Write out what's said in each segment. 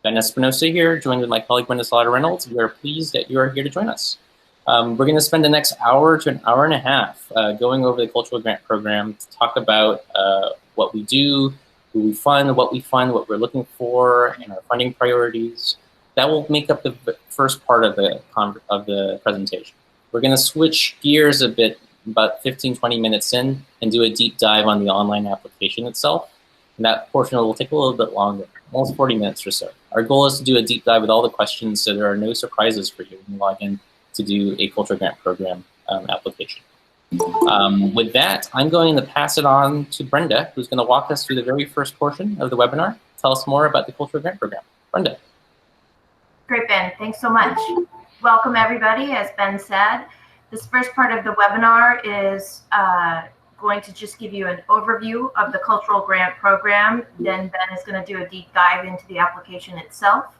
Ben Espinosa here, joined with my colleague Brenda Slaughter-Reynolds. We are pleased that you are here to join us. We're going to spend the next hour to an hour and a half going over the Cultural Grant Program to talk about what we do, who we fund, what we're looking for, and our funding priorities. That will make up the first part of the presentation. We're going to switch gears a bit about 15-20 minutes in and do a deep dive on the online application itself. And that portion will take a little bit longer, almost 40 minutes or so. Our goal is to do a deep dive with all the questions so there are no surprises for you when you log in to do a Cultural Grant Program application. With that, I'm going to pass it on to Brenda, who's going to walk us through the very first portion of the webinar. Tell us more about the Cultural Grant Program. Brenda. Great, Ben. Thanks so much. Welcome, everybody. As Ben said, this first part of the webinar is going to just give you an overview of the Cultural Grant Program. Then Ben is going to do a deep dive into the application itself.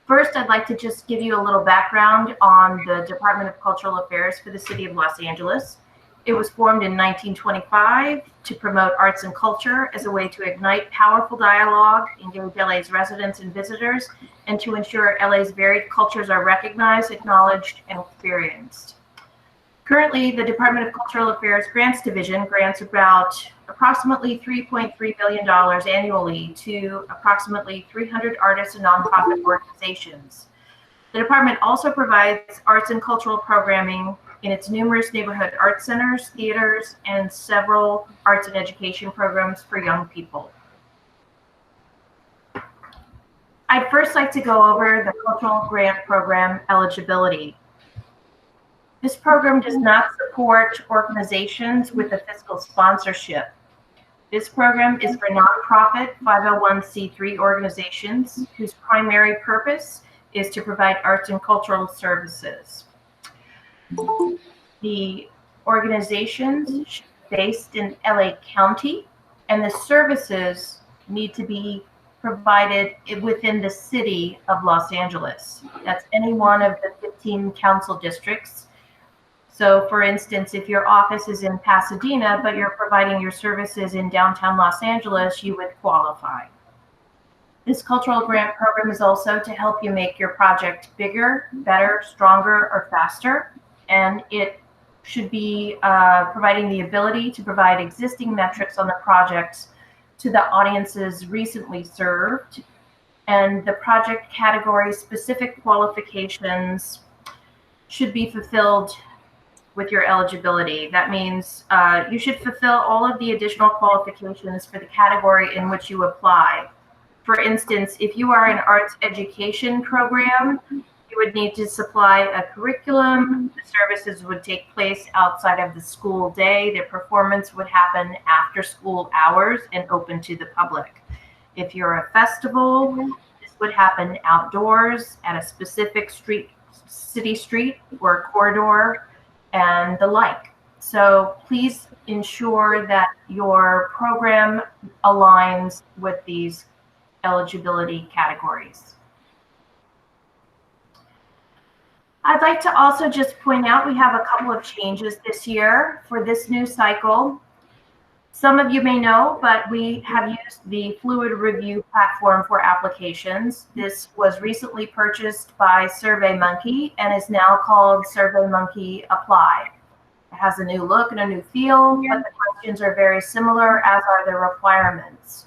First, I'd like to just give you a little background on the Department of Cultural Affairs for the City of Los Angeles. It was formed in 1925 to promote arts and culture as a way to ignite powerful dialogue, engage LA's residents and visitors, and to ensure LA's varied cultures are recognized, acknowledged, and experienced. Currently, the Department of Cultural Affairs Grants Division grants about approximately $3.3 billion annually to approximately 300 artists and nonprofit organizations. The department also provides arts and cultural programming in its numerous neighborhood art centers, theaters, and several arts and education programs for young people. I'd first like to go over the Cultural Grant Program eligibility. This program does not support organizations with a fiscal sponsorship. This program is for nonprofit 501c3 organizations whose primary purpose is to provide arts and cultural services. The organizations should be based in LA County, and the services need to be provided within the city of Los Angeles. That's any one of the 15 council districts. So for instance, if your office is in Pasadena, but you're providing your services in downtown Los Angeles, you would qualify. This Cultural Grant Program is also to help you make your project bigger, better, stronger, or faster. And it should be providing the ability to provide existing metrics on the projects to the audiences recently served. And the project category specific qualifications should be fulfilled with your eligibility. That means you should fulfill all of the additional qualifications for the category in which you apply. For instance, if you are an arts education program, you would need to supply a curriculum. The services would take place outside of the school day. Their performance would happen after school hours and open to the public. If you're a festival, this would happen outdoors at a specific city street or corridor, and the like. So please ensure that your program aligns with these eligibility categories. I'd like to also just point out we have a couple of changes this year for this new cycle. Some of you may know, but we have used the Fluid Review platform for applications. This was recently purchased by SurveyMonkey and is now called SurveyMonkey Apply. It has a new look and a new feel, but the questions are very similar, as are the requirements.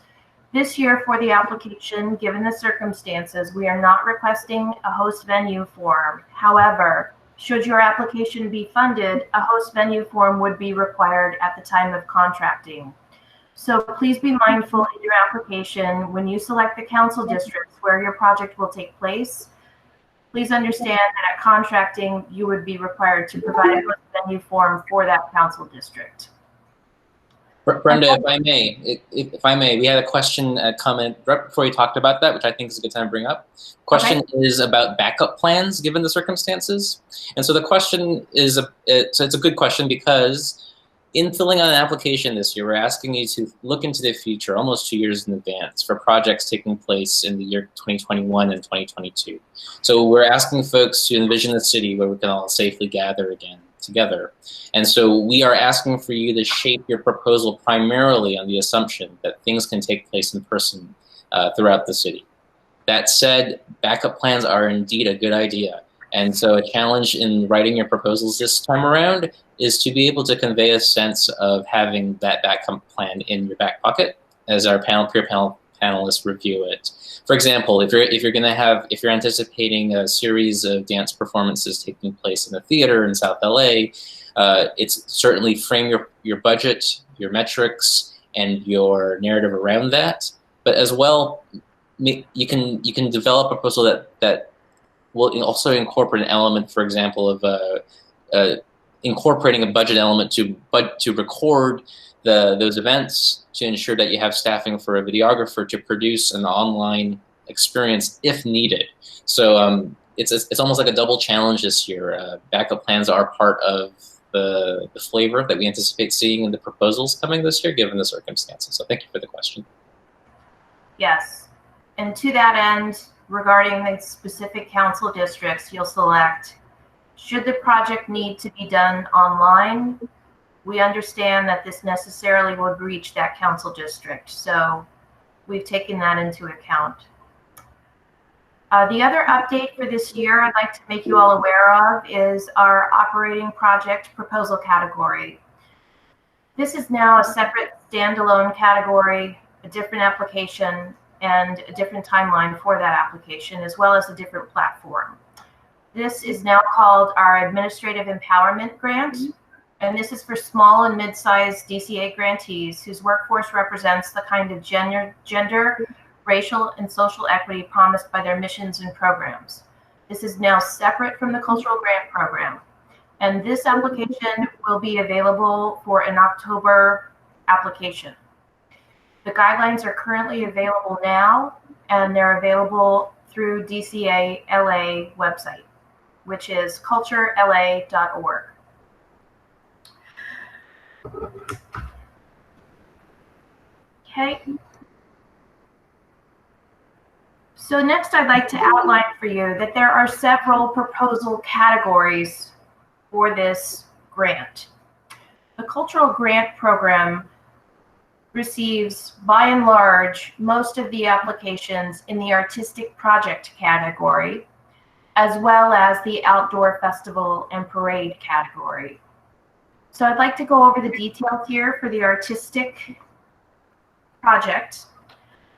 This year for the application, given the circumstances, we are not requesting a host venue form. However, should your application be funded, a host venue form would be required at the time of contracting. So please be mindful in your application when you select the council districts where your project will take place. Please understand that at contracting, you would be required to provide a host venue form for that council district. Brenda, if I may, we had a question, a comment right before you talked about that, which I think is a good time to bring up. Question is about backup plans given the circumstances. And so the question is, so it's a good question because in filling out an application this year, we're asking you to look into the future almost 2 years in advance for projects taking place in the year 2021 and 2022. So we're asking folks to envision a city where we can all safely gather again together. And so we are asking for you to shape your proposal primarily on the assumption that things can take place in person throughout the city. That said, backup plans are indeed a good idea. And so a challenge in writing your proposals this time around is to be able to convey a sense of having that backup plan in your back pocket as our peer panelists review it. For example, if you're anticipating a series of dance performances taking place in a theater in South LA, it's certainly frame your budget, your metrics, and your narrative around that. But as well, you can develop a proposal that will also incorporate an element, for example, of incorporating a budget element to record those events, to ensure that you have staffing for a videographer to produce an online experience if needed. So it's almost like a double challenge this year. Backup plans are part of the flavor that we anticipate seeing in the proposals coming this year, given the circumstances. So thank you for the question. Yes, and to that end, regarding the specific council districts, you'll select, should the project need to be done online? We understand that this necessarily would reach that council district, so we've taken that into account. The other update for this year I'd like to make you all aware of is our operating project proposal category. This is now a separate standalone category, a different application, and a different timeline for that application, as well as a different platform. This is now called our Administrative Empowerment Grant, and this is for small and mid-sized DCA grantees whose workforce represents the kind of gender, racial, and social equity promised by their missions and programs. This is now separate from the Cultural Grant Program, and this application will be available for an October application. The guidelines are currently available now, and they're available through DCA LA website, which is culturela.org. Okay. So next I'd like to outline for you that there are several proposal categories for this grant. The Cultural Grant Program receives, by and large, most of the applications in the artistic project category, as well as the outdoor festival and parade category. So I'd like to go over the details here for the artistic project,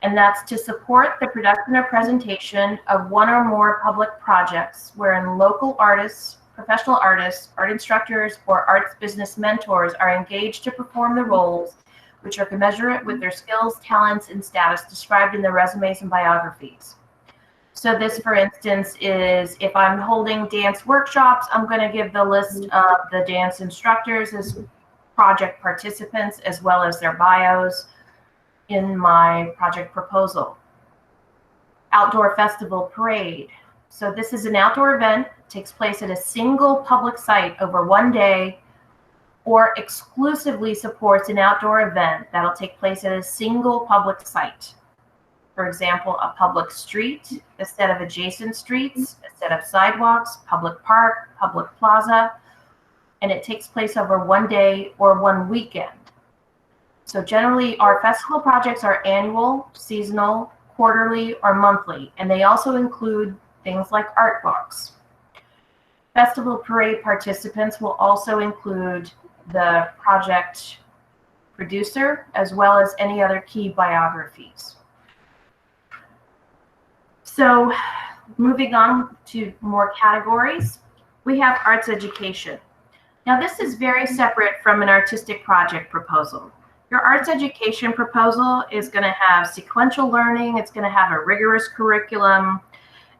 and that's to support the production or presentation of one or more public projects wherein local artists, professional artists, art instructors, or arts business mentors are engaged to perform the roles which are commensurate with their skills, talents, and status described in their resumes and biographies. So this, for instance, is if I'm holding dance workshops, I'm going to give the list of the dance instructors as project participants, as well as their bios in my project proposal. Outdoor festival parade. So this is an outdoor event, takes place at a single public site over one day, or exclusively supports an outdoor event that'll take place at a single public site. For example, a public street, a set of adjacent streets, a set of sidewalks, public park, public plaza, and it takes place over one day or one weekend. So generally, our festival projects are annual, seasonal, quarterly, or monthly, and they also include things like art walks. Festival parade participants will also include the project producer, as well as any other key biographies. So moving on to more categories, we have arts education. Now this is very separate from an artistic project proposal. Your arts education proposal is going to have sequential learning, it's going to have a rigorous curriculum,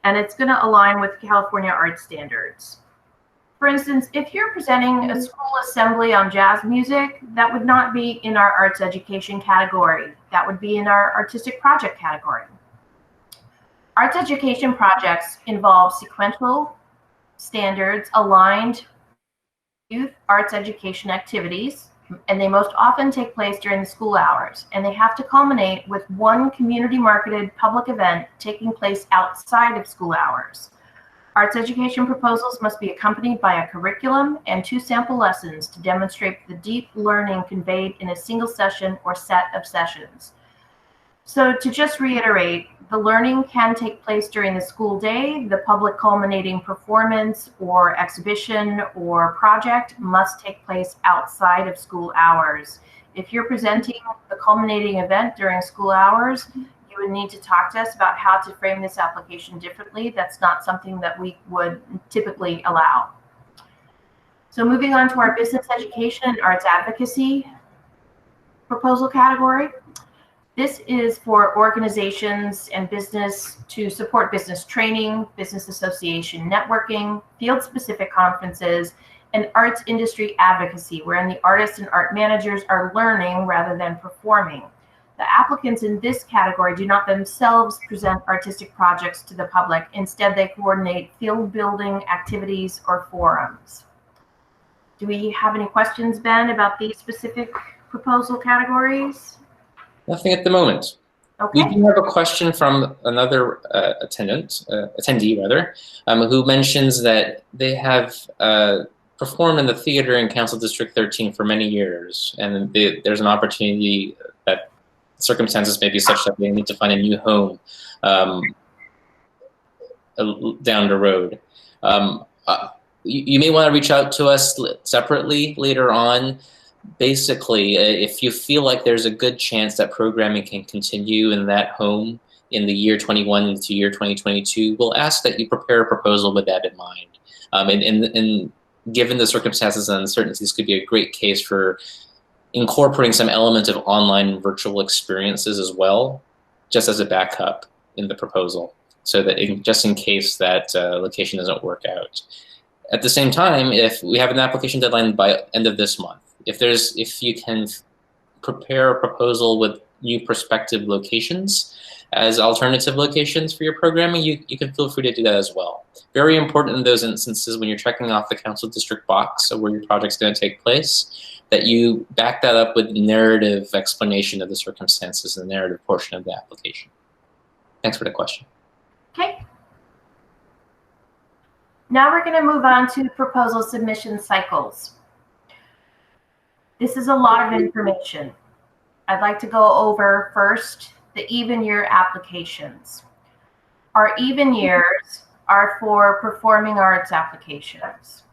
and it's going to align with California art standards. For instance, if you're presenting a school assembly on jazz music, that would not be in our arts education category. That would be in our artistic project category. Arts education projects involve sequential standards aligned youth arts education activities, and they most often take place during the school hours, and they have to culminate with one community marketed public event taking place outside of school hours. Arts education proposals must be accompanied by a curriculum and 2 sample lessons to demonstrate the deep learning conveyed in a single session or set of sessions. So to just reiterate, the learning can take place during the school day. The public culminating performance or exhibition or project must take place outside of school hours. If you're presenting the culminating event during school hours, you would need to talk to us about how to frame this application differently. That's not something that we would typically allow. So moving on to our business education and arts advocacy proposal category. This is for organizations and business to support business training, business association networking, field-specific conferences, and arts industry advocacy, wherein the artists and art managers are learning rather than performing. The applicants in this category do not themselves present artistic projects to the public. Instead, they coordinate field-building activities or forums. Do we have any questions, Ben, about these specific proposal categories? Nothing at the moment. Okay. We do have a question from another attendee rather, who mentions that they have performed in the theater in Council District 13 for many years, and there's an opportunity that circumstances may be such that they need to find a new home down the road. You may want to reach out to us separately later on. Basically, if you feel like there's a good chance that programming can continue in that home in the year 21 into year 2022, we'll ask that you prepare a proposal with that in mind. And given the circumstances and uncertainties, could be a great case for incorporating some element of online virtual experiences as well, just as a backup in the proposal, so that just in case that location doesn't work out. At the same time, if we have an application deadline by end of this month, if you can prepare a proposal with new prospective locations as alternative locations for your programming, you can feel free to do that as well. Very important in those instances when you're checking off the council district box of where your project's going to take place, that you back that up with narrative explanation of the circumstances in the narrative portion of the application. Thanks for the question. Okay. Now we're going to move on to proposal submission cycles. This is a lot of information. I'd like to go over first the even year applications. Our even years are for performing arts applications.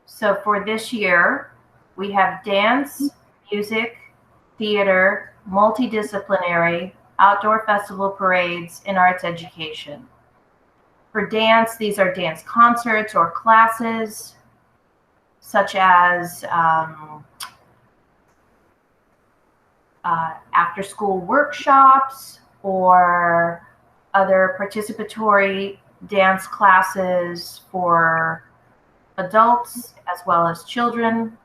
So for this year, we have dance, music, theater, multidisciplinary, outdoor festival parades, and arts education. For dance, these are dance concerts or classes, such as after-school workshops or other participatory dance classes for adults as well as children.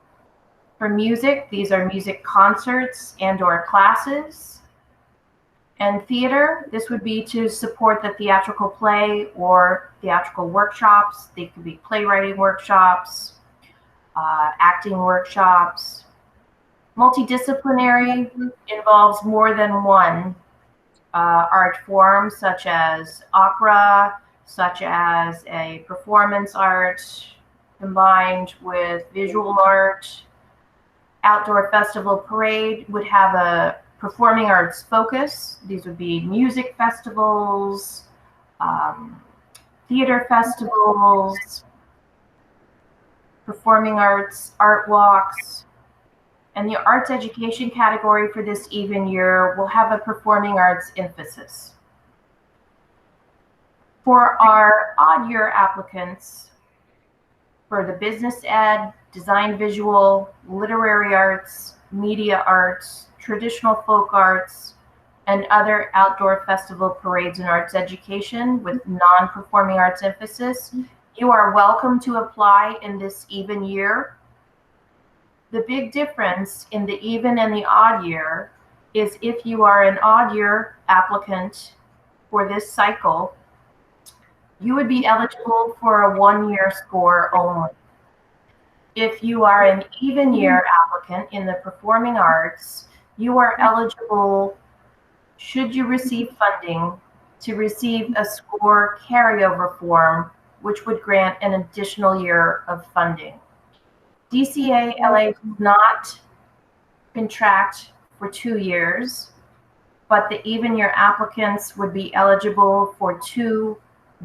For music, these are music concerts and/or classes. And theater, this would be to support the theatrical play or theatrical workshops. They could be playwriting workshops, acting workshops. Multidisciplinary involves more than one art form, such as opera, such as a performance art combined with visual art. Outdoor festival parade would have a performing arts focus. These would be music festivals, theater festivals, performing arts, art walks. And the arts education category for this even year will have a performing arts emphasis. For our odd year applicants, for the business ed, design visual, literary arts, media arts, traditional folk arts, and other outdoor festival parades and arts education with non-performing arts emphasis, you are welcome to apply in this even year. The big difference in the even and the odd year is if you are an odd year applicant for this cycle, you would be eligible for a 1-year score only. If you are an even year applicant in the performing arts, you are eligible, should you receive funding, to receive a score carryover form, which would grant an additional year of funding. DCA LA does not contract for 2 years. but the even-year applicants would be eligible for 2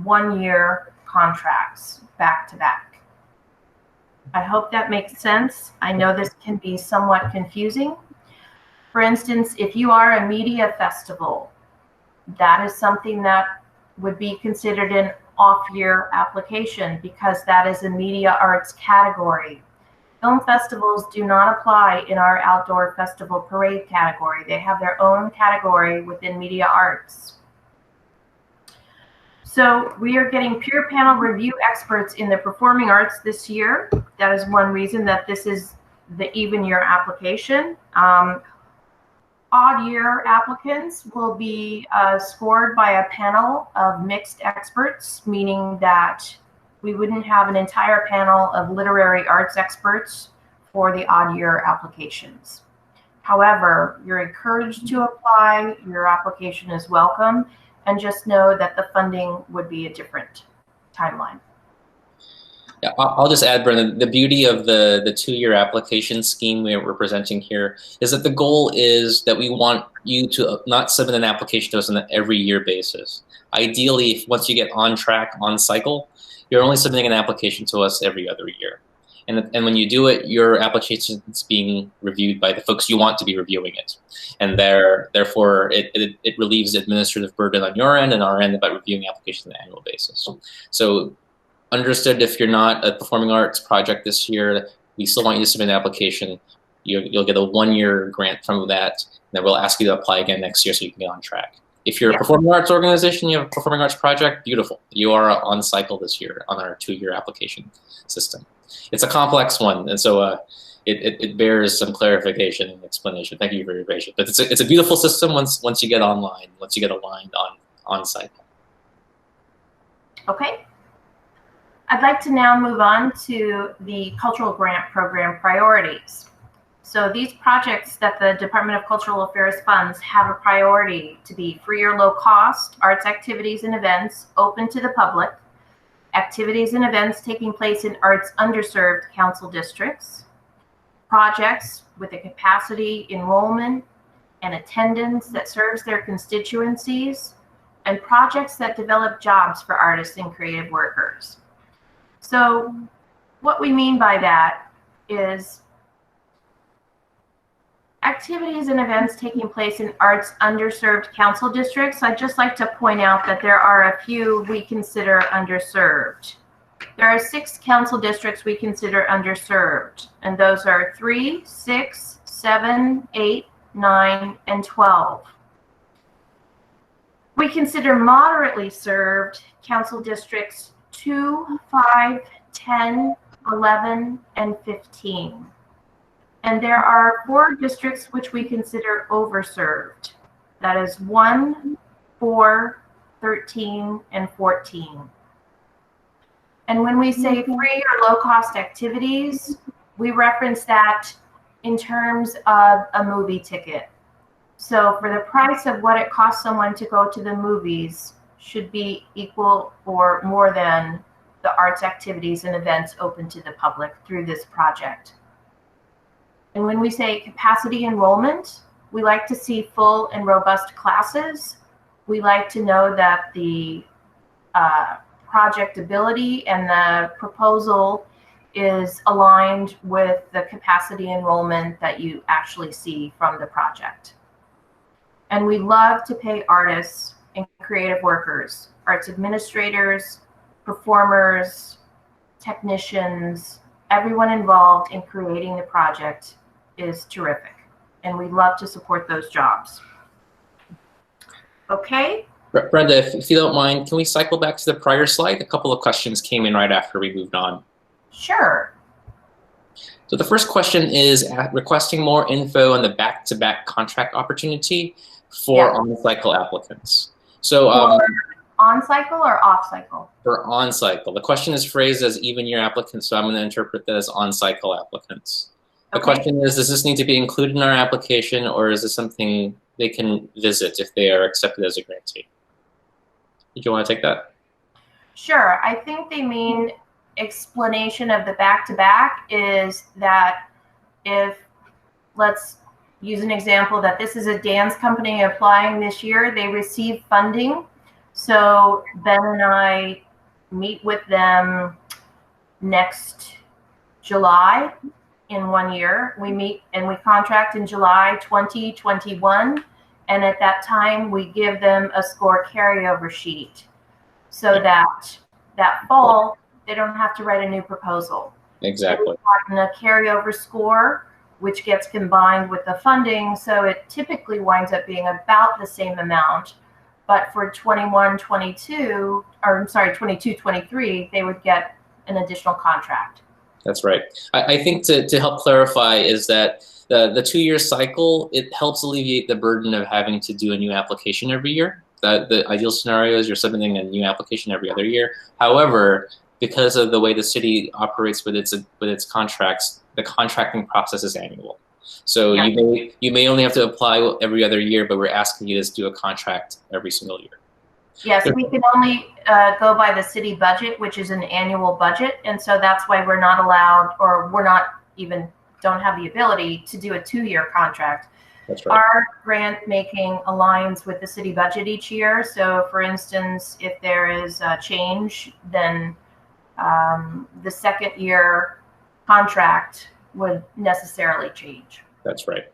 one-year contracts back to back. I hope that makes sense. I know this can be somewhat confusing. For instance, if you are a media festival, that is something that would be considered an off-year application because that is a media arts category. Film festivals do not apply in our outdoor festival parade category. They have their own category within media arts. So we are getting peer panel review experts in the performing arts this year. That is one reason that this is the even year application. Odd year applicants will be scored by a panel of mixed experts, meaning that we wouldn't have an entire panel of literary arts experts for the odd year applications. However, you're encouraged to apply, your application is welcome, and just know that the funding would be a different timeline. Yeah, I'll just add, Brenda, the beauty of the 2-year application scheme we're presenting here is that the goal is that we want you to not submit an application to us on an every year basis. Ideally, if once you get on track, on cycle, you're only submitting an application to us every other year. And when you do it, your application is being reviewed by the folks you want to be reviewing it. And therefore, it relieves the administrative burden on your end and our end about reviewing applications on an annual basis. So understood, if you're not a performing arts project this year, we still want you to submit an application. You'll get a 1-year grant from that, and then we'll ask you to apply again next year so you can get on track. If you're a performing arts organization, you have a performing arts project, beautiful. You are on cycle this year on our 2-year application system. It's a complex one, and so it bears some clarification and explanation. Thank you for your patience. But it's a beautiful system once you get online, once you get aligned on cycle. Okay. I'd like to now move on to the Cultural Grant Program priorities. So these projects that the Department of Cultural Affairs funds have a priority to be free or low cost arts activities and events open to the public, activities and events taking place in arts underserved council districts, projects with a capacity, enrollment, and attendance that serves their constituencies, and projects that develop jobs for artists and creative workers. So what we mean by that is activities and events taking place in arts underserved council districts. I'd just like to point out that there are a few we consider underserved. There are 6 council districts we consider underserved, and those are 3, 6, 7, 8, 9, and 12. We consider moderately served council districts 2, 5, 10, 11, and 15. And there are 4 districts which we consider overserved. That is 1, 4, 13, and 14. And when we say free or low-cost activities, we reference that in terms of a movie ticket. So for the price of what it costs someone to go to the movies should be equal or more than the arts activities and events open to the public through this project. And when we say capacity enrollment, we like to see full and robust classes. We like to know that the projectability and the proposal is aligned with the capacity enrollment that you actually see from the project. And we love to pay artists and creative workers, arts administrators, performers, technicians, everyone involved in creating the project is terrific. And we love to support those jobs. Okay. Brenda, if you don't mind, can we cycle back to the prior slide? A couple of questions came in right after we moved on. Sure. So the first question is requesting more info on the back-to-back contract opportunity for on-cycle applicants. So on-cycle or off-cycle? For on-cycle. The question is phrased as even year applicants, so I'm going to interpret that as on-cycle applicants. The question is, does this need to be included in our application, or is this something they can visit if they are accepted as a grantee? Do you want to take that? Sure. I think they mean explanation of the back-to-back is that if, let's use an example that this is a dance company applying this year. They received funding. So Ben and I meet with them next July in 1 year. We meet and we contract in July 2021. And at that time, we give them a score carryover sheet so that fall, they don't have to write a new proposal. Exactly. And a carryover score, which gets combined with the funding. So it typically winds up being about the same amount. But for 22, 23, they would get an additional contract. That's right. I think to help clarify is that the 2-year cycle, it helps alleviate the burden of having to do a new application every year. The ideal scenario is you're submitting a new application every other year. However, because of the way the city operates with its contracts, the contracting process is annual. So yeah. you may only have to apply every other year, but we're asking you to do a contract every single year. Yes, we can only go by the city budget, which is an annual budget. And so that's why we're not allowed, or we're not even, don't have the ability to do a 2-year contract. That's right. Our grant making aligns with the city budget each year. So for instance, if there is a change, then the 2nd year contract would necessarily change. That's right.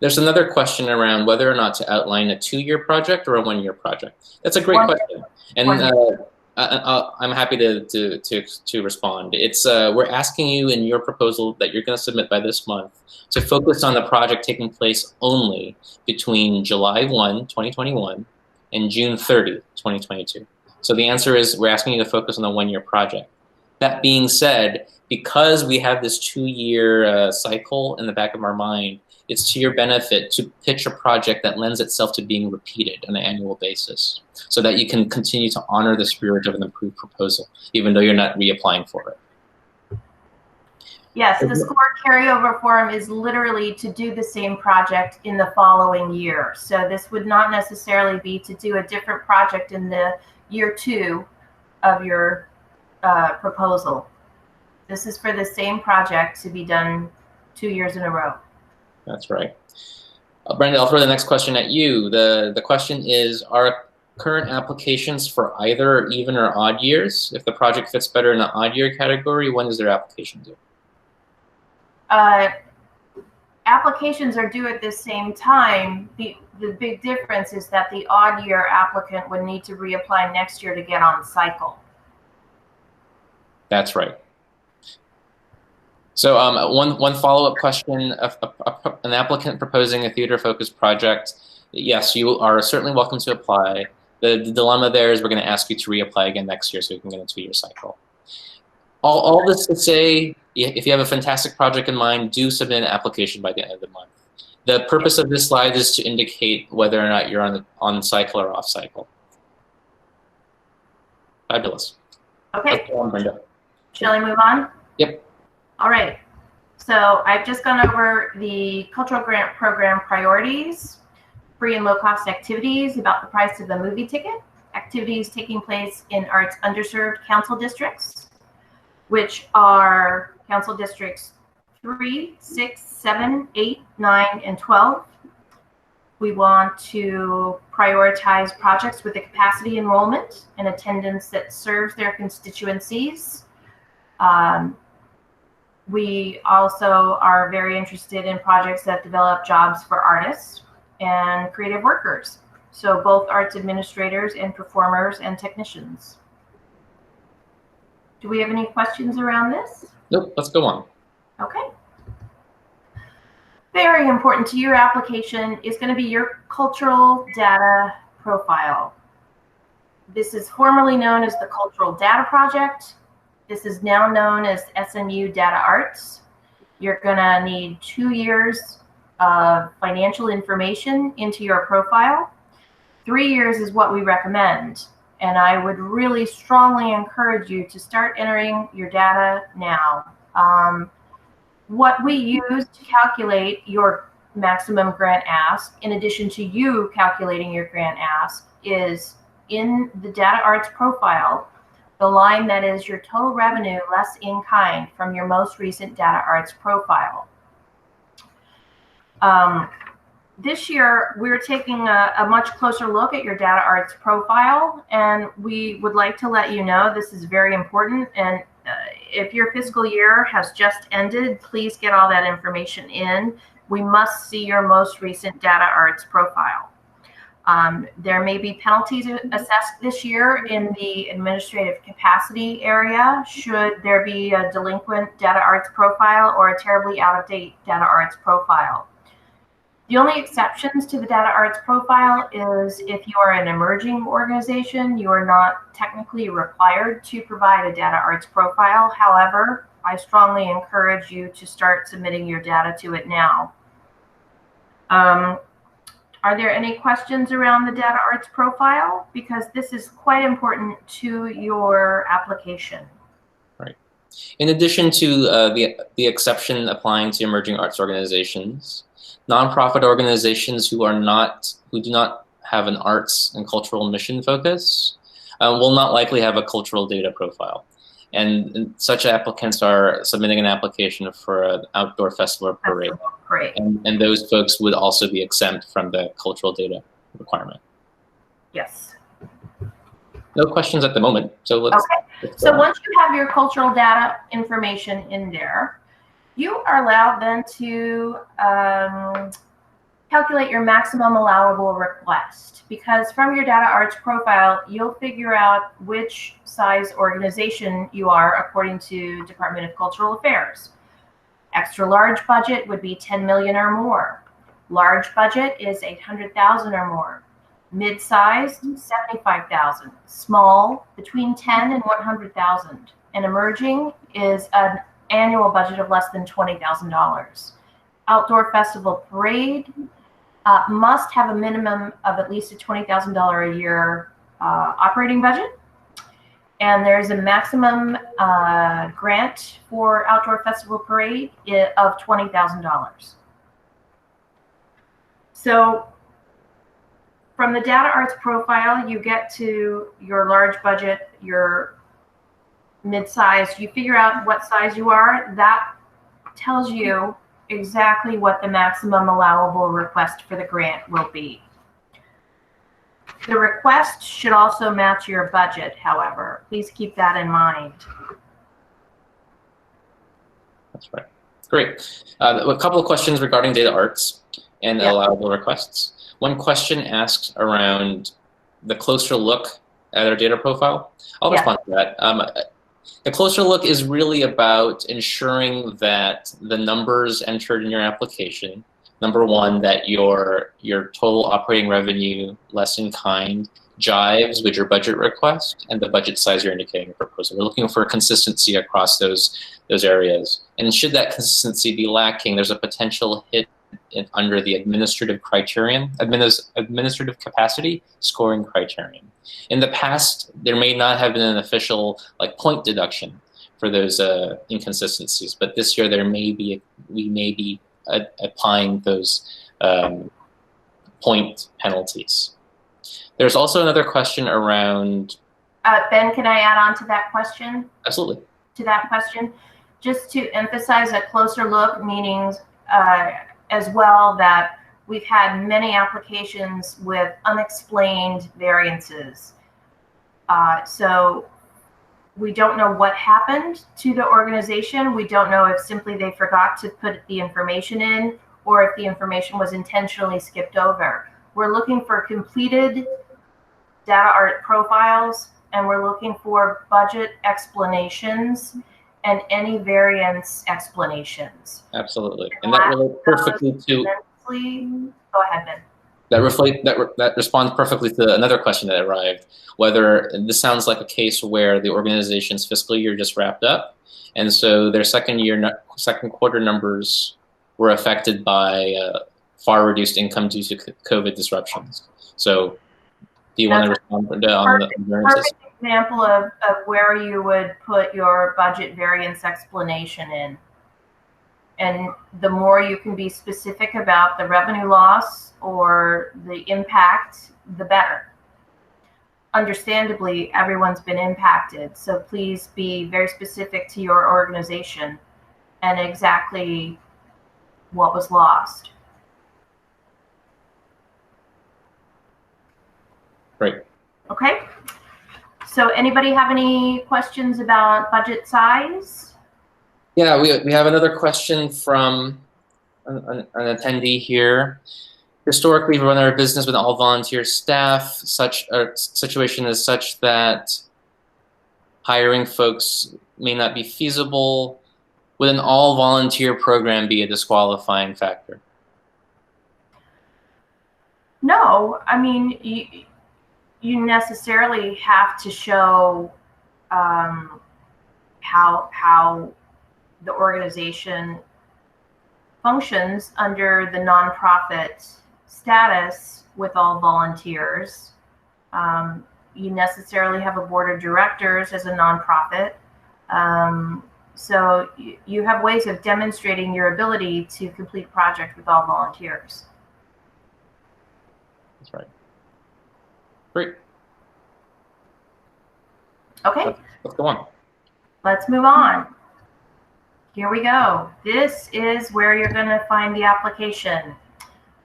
There's another question around whether or not to outline a 2-year project or a 1-year project. That's a great question, and I'm happy to respond. It's we're asking you in your proposal that you're going to submit by this month to focus on the project taking place only between July 1, 2021 and June 30, 2022. So the answer is we're asking you to focus on the 1-year project. That being said, because we have this 2-year cycle in the back of our mind, it's to your benefit to pitch a project that lends itself to being repeated on an annual basis so that you can continue to honor the spirit of an approved proposal, even though you're not reapplying for it. Yes, the score carryover form is literally to do the same project in the following year. So this would not necessarily be to do a different project in the year 2 of your proposal. This is for the same project to be done 2 years in a row. That's right. Brenda, I'll throw the next question at you. The question is, are current applications for either even or odd years? If the project fits better in the odd year category, when is their application due? Applications are due at the same time. The big difference is that the odd year applicant would need to reapply next year to get on cycle. That's right. So one follow-up question, an applicant proposing a theater-focused project, yes, you are certainly welcome to apply. The dilemma there is we're going to ask you to reapply again next year so you can get a 2-year cycle. All this to say, if you have a fantastic project in mind, do submit an application by the end of the month. The purpose of this slide is to indicate whether or not you're on cycle or off cycle. Fabulous. Okay. Let's go on, Brenda. Shall I move on? Yep. All right. So I've just gone over the cultural grant program priorities, free and low cost activities, about the price of the movie ticket, activities taking place in arts underserved council districts, which are council districts 3, 6, 7, 8, 9, and 12. We want to prioritize projects with a capacity enrollment and attendance that serves their constituencies. We also are very interested in projects that develop jobs for artists and creative workers. So both arts administrators and performers and technicians. Do we have any questions around this? Nope, let's go on. Okay. Very important to your application is going to be your cultural data profile. This is formerly known as the Cultural Data Project. This is now known as SMU Data Arts. You're going to need 2 years of financial information into your profile. 3 years is what we recommend. And I would really strongly encourage you to start entering your data now. What we use to calculate your maximum grant ask, in addition to you calculating your grant ask, is in the Data Arts profile, the line that is your total revenue less in kind from your most recent Data Arts profile. This year, we're taking a much closer look at your data arts profile, and we would like to let you know this is very important. And if your fiscal year has just ended, please get all that information in. We must see your most recent data arts profile. There may be penalties assessed this year in the administrative capacity area should there be a delinquent data arts profile or a terribly out-of-date data arts profile. The only exceptions to the data arts profile is if you are an emerging organization, you are not technically required to provide a data arts profile. However, I strongly encourage you to start submitting your data to it now. Are there any questions around the data arts profile? Because this is quite important to your application. Right. In addition to the exception applying to emerging arts organizations, nonprofit organizations who do not have an arts and cultural mission focus will not likely have a cultural data profile. And such applicants are submitting an application for an outdoor festival or parade. Great. And those folks would also be exempt from the cultural data requirement. Yes. No questions at the moment. So let's. Okay. So once you have your cultural data information in there, you are allowed then to calculate your maximum allowable request, because from your data arts profile, you'll figure out which size organization you are according to Department of Cultural Affairs. Extra large budget would be 10 million or more. Large budget is 800,000 or more. Mid-sized, 75,000. Small, between 10 and 100,000. And emerging is an annual budget of less than $20,000. Outdoor festival parade must have a minimum of at least a $20,000 a year operating budget. And there's a maximum grant for outdoor festival parade of $20,000. So from the data arts profile, you get to your large budget, your mid-size, you figure out what size you are. That tells you exactly what the maximum allowable request for the grant will be. The request should also match your budget, however. Please keep that in mind. That's right. Great. A couple of questions regarding data arts and allowable requests. One question asks around the closer look at our data profile. I'll respond to that. The closer look is really about ensuring that the numbers entered in your application, number one, that your total operating revenue less in kind jives with your budget request and the budget size you're indicating in your proposal. We're looking for consistency across those areas. And should that consistency be lacking, there's a potential hit under the administrative criterion, administrative capacity scoring criterion. In the past, there may not have been an official point deduction for those inconsistencies, but this year we may be applying those point penalties. There's also another question around. Ben, can I add on to that question? Absolutely. To that question, just to emphasize a closer look, meaning as well that we've had many applications with unexplained variances. So we don't know what happened to the organization. We don't know if simply they forgot to put the information in or if the information was intentionally skipped over. We're looking for completed data art profiles, and we're looking for budget explanations and any variance explanations. Absolutely, and that relates perfectly to. Go ahead, Ben. That responds perfectly to another question that arrived, whether this sounds like a case where the organization's fiscal year just wrapped up, and so their second quarter numbers were affected by far reduced income due to COVID disruptions. So do you want to respond on the variances? Perfect example of where you would put your budget variance explanation in. And the more you can be specific about the revenue loss or the impact, the better. Understandably, everyone's been impacted, so please be very specific to your organization and exactly what was lost. Great. Okay. So anybody have any questions about budget size? Yeah, we have another question from an attendee here. Historically, we run our business with all volunteer staff. Such a situation is such that hiring folks may not be feasible. Would an all volunteer program be a disqualifying factor? No, I mean, you necessarily have to show how the organization functions under the nonprofit status with all volunteers. You necessarily have a board of directors as a nonprofit. So you have ways of demonstrating your ability to complete a project with all volunteers. That's right. Great. Okay. Let's go on. Let's move on. Here we go. This is where you're going to find the application.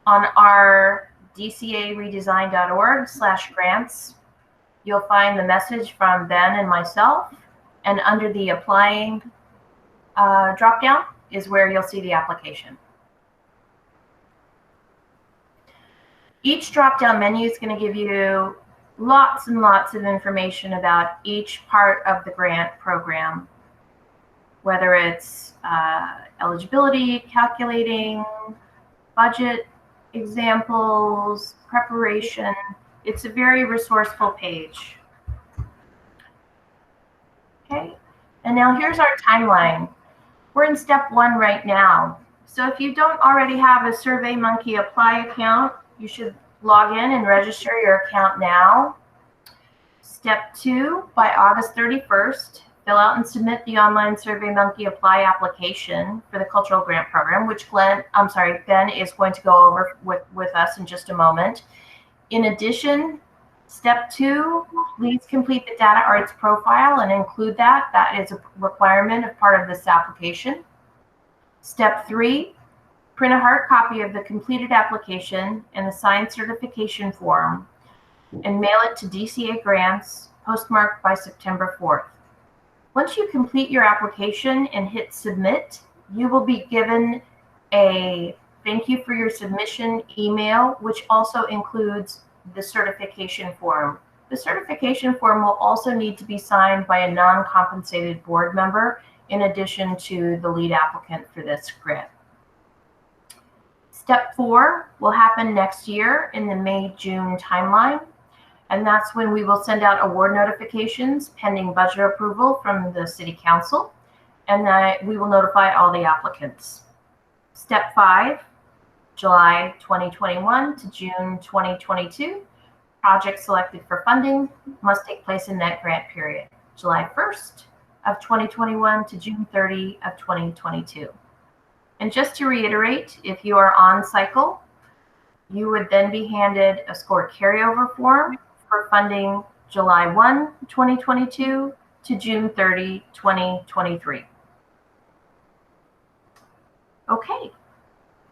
On our dcaredesign.org/grants, you'll find the message from Ben and myself, and under the applying drop-down is where you'll see the application. Each drop-down menu is going to give you lots and lots of information about each part of the grant program, whether it's eligibility, calculating, budget examples, preparation. It's a very resourceful page. Okay, and now here's our timeline. We're in step 1 right now. So if you don't already have a SurveyMonkey Apply account, you should log in and register your account now. Step 2, by August 31st, fill out and submit the online SurveyMonkey Apply application for the Cultural Grant Program, which Ben is going to go over with us in just a moment. In addition, step 2, please complete the data arts profile and include that. That is a requirement of part of this application. Step 3, print a hard copy of the completed application and the signed certification form and mail it to DCA Grants, postmarked by September 4th. Once you complete your application and hit submit, you will be given a thank you for your submission email, which also includes the certification form. The certification form will also need to be signed by a non-compensated board member in addition to the lead applicant for this grant. Step 4 will happen next year in the May-June timeline, and that's when we will send out award notifications pending budget approval from the City Council, and we will notify all the applicants. Step 5, July 2021 to June 2022, projects selected for funding must take place in that grant period, July 1st of 2021 to June 30 of 2022. And just to reiterate, if you are on cycle, you would then be handed a scored carryover form for funding July 1, 2022 to June 30, 2023. Okay,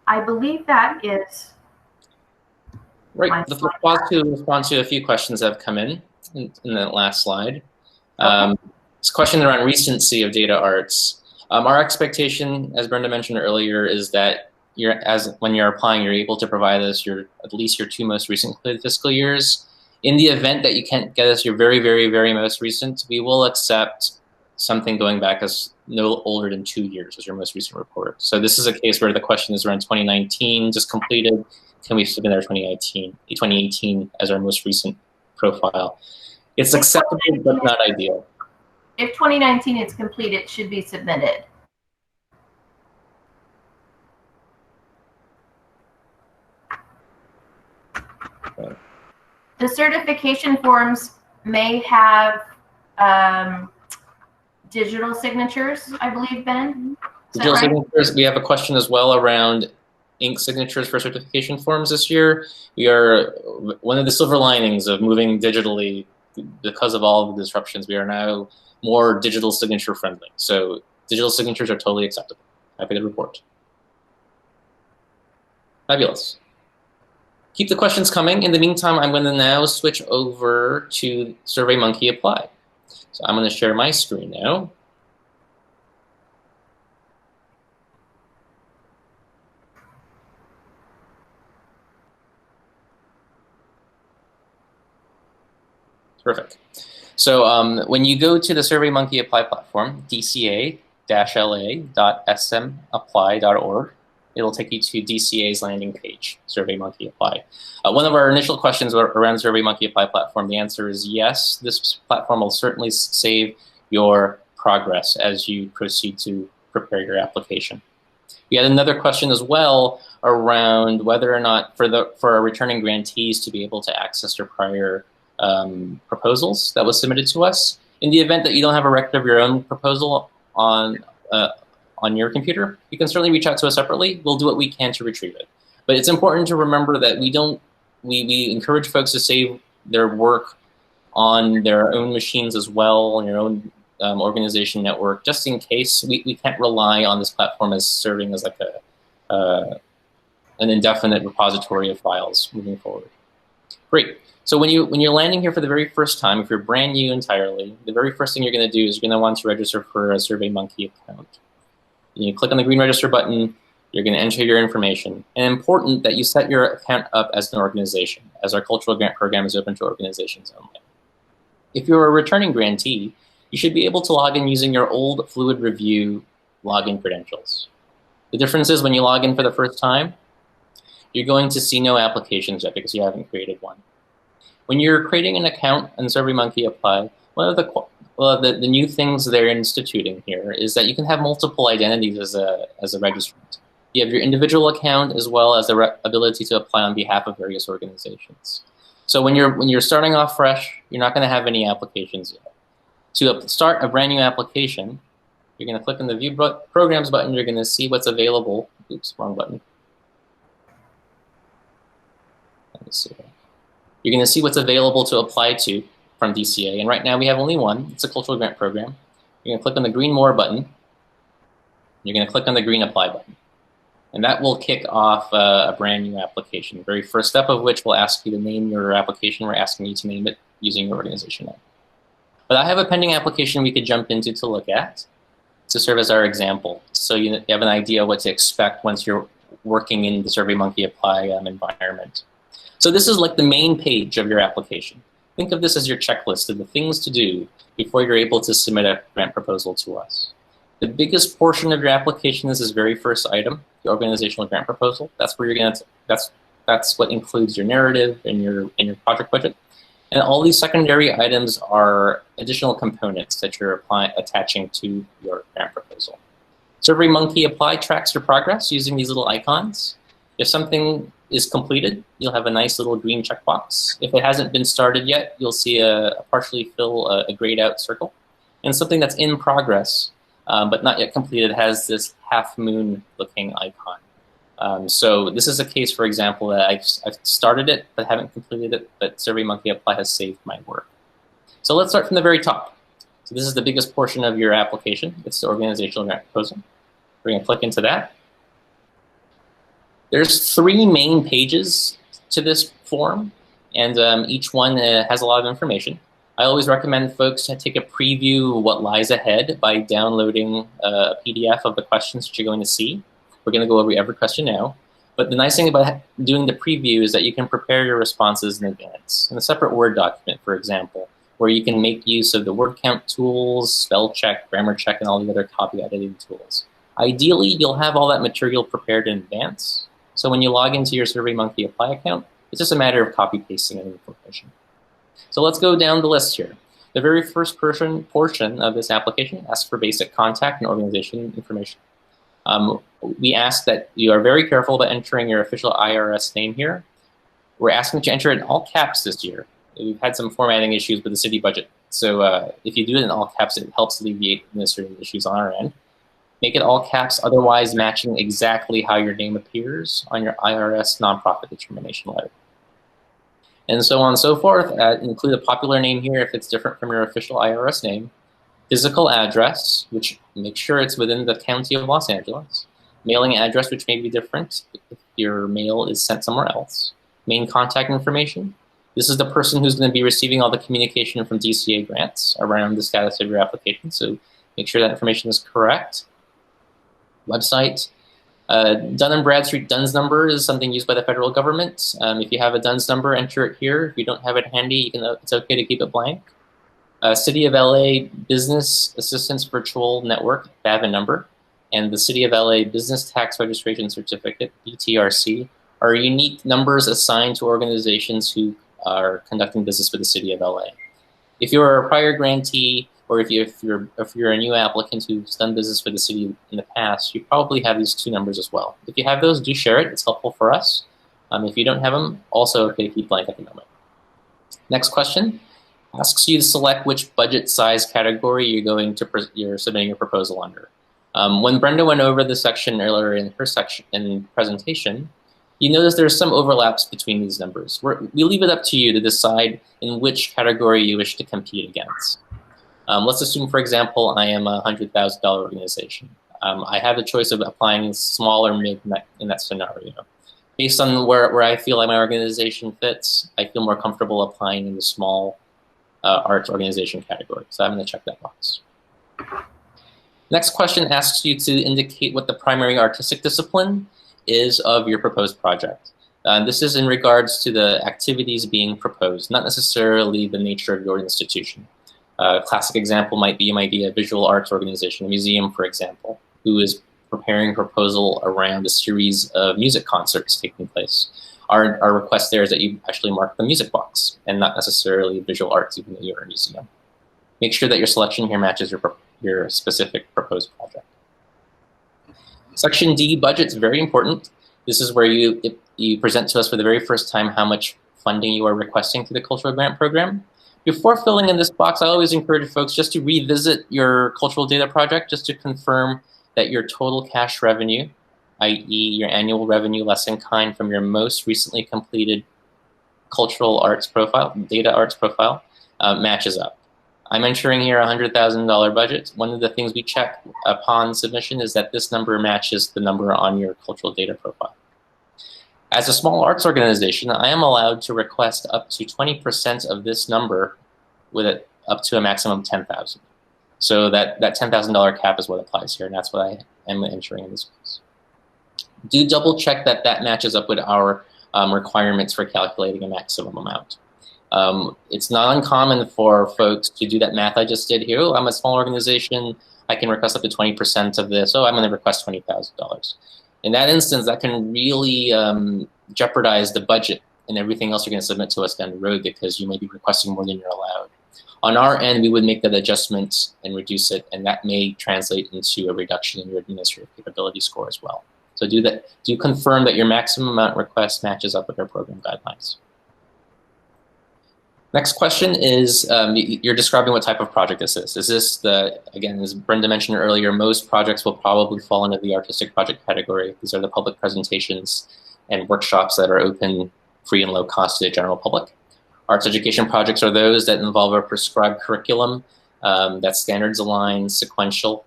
I believe that is right. The response to a few questions that have come in that last slide. Okay. This question around recency of data arts. Our expectation, as Brenda mentioned earlier, is that when you're applying, you're able to provide us at least your 2 most recent fiscal years. In the event that you can't get us your very, very, very most recent, we will accept something going back as no older than 2 years as your most recent report. So this is a case where the question is around 2019, just completed. Can we submit our 2018 as our most recent profile? It's acceptable, but not ideal. If 2019 is complete, it should be submitted. Okay. The certification forms may have digital signatures, I believe, Ben. Digital signatures. We have a question as well around ink signatures for certification forms this year. We are one of the silver linings of moving digitally because of all of the disruptions. We are now more digital signature friendly. So digital signatures are totally acceptable. Happy to report. Fabulous. Keep the questions coming. In the meantime, I'm going to now switch over to SurveyMonkey Apply. So I'm going to share my screen now. Perfect. So when you go to the SurveyMonkey Apply platform, dca-la.smapply.org, it'll take you to DCA's landing page, SurveyMonkey Apply. One of our initial questions around SurveyMonkey Apply platform, the answer is yes. This platform will certainly save your progress as you proceed to prepare your application. We had another question as well around whether or not for our returning grantees to be able to access their prior proposals that was submitted to us. In the event that you don't have a record of your own proposal on your computer, you can certainly reach out to us separately. We'll do what we can to retrieve it. But it's important to remember that we encourage folks to save their work on their own machines as well, on your own organization network, just in case. We can't rely on this platform as serving as like an indefinite repository of files moving forward. Great. So when you're landing here for the very first time, if you're brand new entirely, the very first thing you're going to do is you're going to want to register for a SurveyMonkey account. You click on the green register button, you're going to enter your information. And important that you set your account up as an organization, as our cultural grant program is open to organizations only. If you're a returning grantee, you should be able to log in using your old Fluid Review login credentials. The difference is when you log in for the first time, you're going to see no applications yet because you haven't created one. When you're creating an account on SurveyMonkey Apply, one of the new things they're instituting here is that you can have multiple identities as a registrant. You have your individual account as well as the ability to apply on behalf of various organizations. So when you're starting off fresh, you're not going to have any applications yet. To start a brand new application, you're going to click on the View Programs button. You're going to see what's available. Oops, wrong button. Let me see. You're going to see what's available to apply to from DCA. And right now we have only one. It's a cultural grant program. You're going to click on the green More button. You're going to click on the green Apply button. And that will kick off a brand new application. The very first step of which will ask you to name your application. We're asking you to name it using your organization name. But I have a pending application we could jump into to look at to serve as our example. So you have an idea what to expect once you're working in the SurveyMonkey Apply environment. So this is like the main page of your application. Think of this as your checklist of the things to do before you're able to submit a grant proposal to us. The biggest portion of your application is this very first item, the organizational grant proposal. That's where you're going to. That's what includes your narrative and your project budget. And all these secondary items are additional components that you're attaching to your grant proposal. SurveyMonkey Apply tracks your progress using these little icons. If something is completed, you'll have a nice little green checkbox. If it hasn't been started yet, you'll see a partially fill a grayed out circle. And something that's in progress, but not yet completed, has this half moon looking icon. So this is a case, for example, that I've started it, but haven't completed it, but SurveyMonkey Apply has saved my work. So let's start from the very top. So this is the biggest portion of your application. It's the organizational grant proposal. We're going to click into that. There's 3 main pages to this form, and each one has a lot of information. I always recommend folks to take a preview of what lies ahead by downloading a PDF of the questions that you're going to see. We're going to go over every question now. But the nice thing about doing the preview is that you can prepare your responses in advance in a separate Word document, for example, where you can make use of the word count tools, spell check, grammar check, and all the other copy editing tools. Ideally, you'll have all that material prepared in advance. So when you log into your SurveyMonkey Apply account, it's just a matter of copy pasting any information. So let's go down the list here. The very first portion of this application asks for basic contact and organization information. We ask that you are very careful about entering your official IRS name here. We're asking that you enter it in all caps this year. We've had some formatting issues with the city budget. So if you do it in all caps, it helps alleviate administrative issues on our end. Make it all caps, otherwise matching exactly how your name appears on your IRS nonprofit determination letter. And so on and so forth. Include a popular name here if it's different from your official IRS name. Physical address, which make sure it's within the county of Los Angeles. Mailing address, which may be different if your mail is sent somewhere else. main contact information. This is the person who's going to be receiving all the communication from DCA grants around the status of your application, so make sure that information is correct. Website. Dun & Bradstreet DUNS number is something used by the federal government. If you have a DUNS number, enter it here. If you don't have it handy, it's okay to keep it blank. City of LA Business Assistance Virtual Network, BAVN number, and the City of LA Business Tax Registration Certificate, BTRC, are unique numbers assigned to organizations who are conducting business with the City of LA. If you're a prior grantee, or if you're a new applicant who's done business with the city in the past, you probably have these two numbers as well. If you have those, do share it. It's helpful for us. If you don't have them, also okay to keep blank at the moment. Next question asks you to select which budget size category you're submitting your proposal under. When Brenda went over this section earlier in her presentation, you notice there's some overlaps between these numbers. We leave it up to you to decide in which category you wish to compete against. Let's assume, for example, I am a $100,000 organization. I have the choice of applying small or mid in that scenario. Based on where I feel like my organization fits, I feel more comfortable applying in the small arts organization category. So I'm going to check that box. Next question asks you to indicate what the primary artistic discipline is of your proposed project. This is in regards to the activities being proposed, not necessarily the nature of your institution. A classic example might be a visual arts organization, a museum, for example, who is preparing a proposal around a series of music concerts taking place. Our request there is that you actually mark the music box and not necessarily visual arts, even though you're a museum. Make sure that your selection here matches your specific proposed project. Section D, budget, is very important. This is where you present to us for the very first time how much funding you are requesting through the cultural grant program. Before filling in this box, I always encourage folks just to revisit your cultural data project just to confirm that your total cash revenue, i.e. your annual revenue less in kind from your most recently completed cultural arts profile, data arts profile, matches up. I'm entering here a $100,000 budget. One of the things we check upon submission is that this number matches the number on your cultural data profile. As a small arts organization, I am allowed to request up to 20% of this number with up to a maximum of $10,000. So that $10,000 cap is what applies here, and that's what I am entering in this case. Do double check that that matches up with our requirements for calculating a maximum amount. It's not uncommon for folks to do that math I just did here. Oh, I'm a small organization, I can request up to 20% of this. Oh, I'm going to request $20,000. In that instance, that can really jeopardize the budget and everything else you're going to submit to us down the road because you may be requesting more than you're allowed. On our end, we would make that adjustment and reduce it, and that may translate into a reduction in your administrative capability score as well. So do confirm that your maximum amount request matches up with our program guidelines. Next question is, you're describing what type of project this is. Is this again, as Brenda mentioned earlier, most projects will probably fall into the artistic project category. These are the public presentations and workshops that are open, free, and low cost to the general public. Arts education projects are those that involve a prescribed curriculum that's standards aligned, sequential,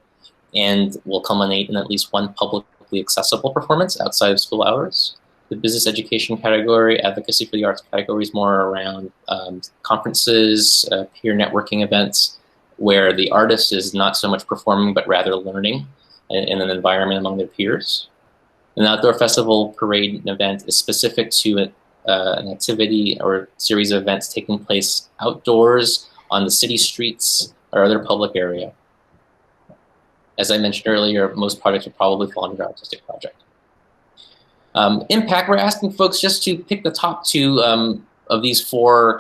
and will culminate in at least one publicly accessible performance outside of school hours. The business education category, advocacy for the arts category is more around conferences, peer networking events, where the artist is not so much performing, but rather learning in an environment among their peers. An outdoor festival, parade, and event is specific to an activity or series of events taking place outdoors on the city streets or other public area. As I mentioned earlier, most projects will probably fall under artistic project. Impact, we're asking folks just to pick the top two of these four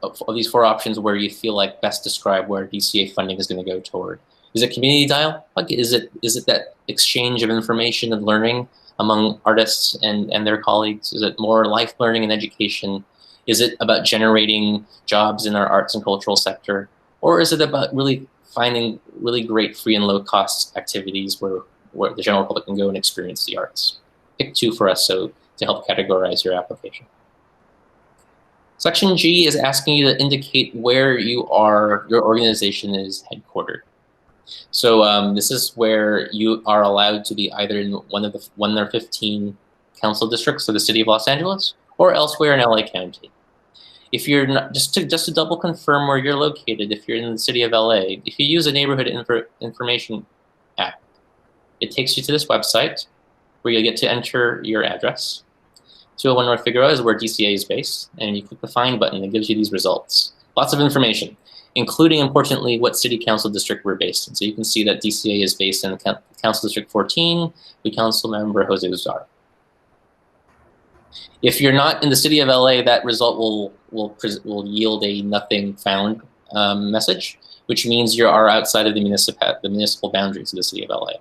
options where you feel like best describe where DCA funding is going to go toward. Is it community dialogue? Is it that exchange of information and learning among artists and their colleagues? Is it more life learning and education? Is it about generating jobs in our arts and cultural sector? Or is it about really finding really great free and low cost activities where the general public can go and experience the arts? Pick two for us to help categorize your application. Section G is asking you to indicate where your organization is headquartered. So this is where you are allowed to be either in one of the 15 council districts of the city of Los Angeles, or elsewhere in LA County. If you're not, just to double confirm where you're located, if you're in the city of LA, if you use a neighborhood information app, it takes you to this website where you'll get to enter your address. 201 North Figueroa is where DCA is based, and you click the find button, it gives you these results. Lots of information, including, importantly, what city council district we're based in. So you can see that DCA is based in Council District 14, with council member Jose Uzar. If you're not in the city of LA, that result will yield a nothing found message, which means you are outside of the municipal boundaries of the city of LA.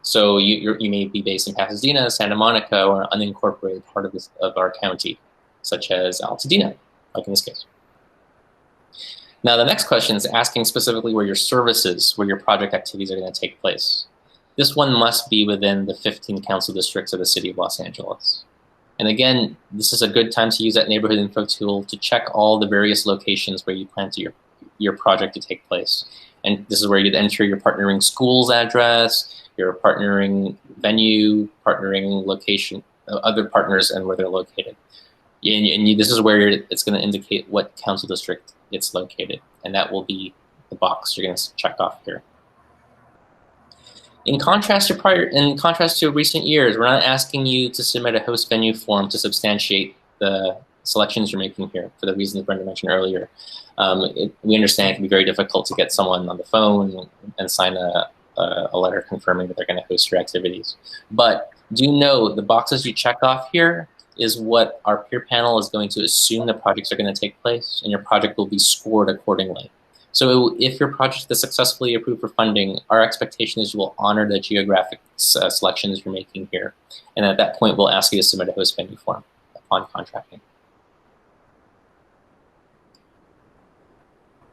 So you may be based in Pasadena, Santa Monica, or an unincorporated part of our county, such as Altadena, like in this case. Now, the next question is asking specifically where your services, where your project activities are going to take place. This one must be within the 15 council districts of the city of Los Angeles. And again, this is a good time to use that neighborhood info tool to check all the various locations where you plan your project to take place. And this is where you'd enter your partnering school's address, your partnering venue, partnering location, other partners and where they're located. And this is where it's going to indicate what council district it's located. And that will be the box you're going to check off here. In contrast to recent years, we're not asking you to submit a host venue form to substantiate the selections you're making here for the reasons Brenda mentioned earlier. We understand it can be very difficult to get someone on the phone and sign a letter confirming that they're going to host your activities. But do know the boxes you check off here is what our peer panel is going to assume the projects are going to take place, and your project will be scored accordingly. So if your project is successfully approved for funding, our expectation is you will honor the geographic selections you're making here. And at that point, we'll ask you to submit a host venue form upon contracting.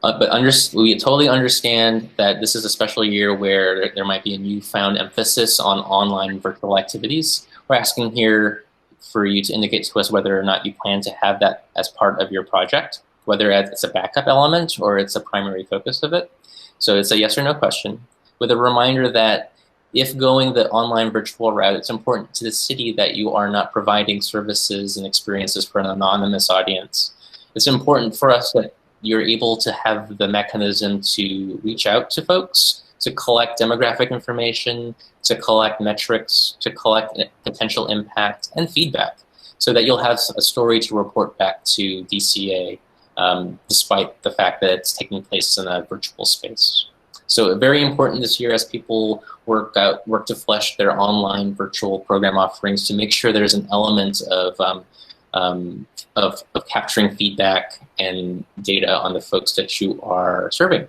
But we totally understand that this is a special year where there might be a newfound emphasis on online virtual activities. We're asking here for you to indicate to us whether or not you plan to have that as part of your project, whether it's a backup element or it's a primary focus of it. So it's a yes or no question, with a reminder that if going the online virtual route, it's important to the city that you are not providing services and experiences for an anonymous audience. It's important for us that you're able to have the mechanism to reach out to folks, to collect demographic information, to collect metrics, to collect potential impact and feedback, so that you'll have a story to report back to DCA, despite the fact that it's taking place in a virtual space. So very important this year as people work to flesh their online virtual program offerings to make sure there's an element of capturing feedback and data on the folks that you are serving.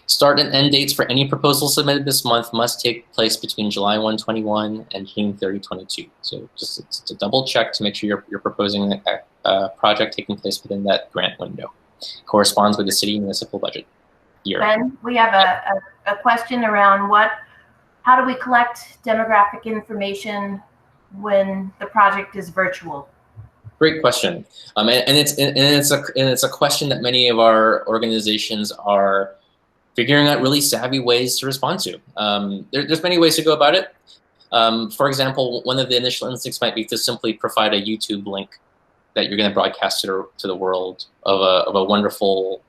Start and end dates for any proposals submitted this month must take place between July 1, 21 and June 30, 22. So just to double check to make sure you're proposing a project taking place within that grant window. Corresponds with the city municipal budget year. Ben, we have a question around how do we collect demographic information when the project is virtual? Great question, and it's a question that many of our organizations are figuring out really savvy ways to respond to. There's many ways to go about it. For example, one of the initial instincts might be to simply provide a YouTube link that you're going to broadcast to the world of a wonderful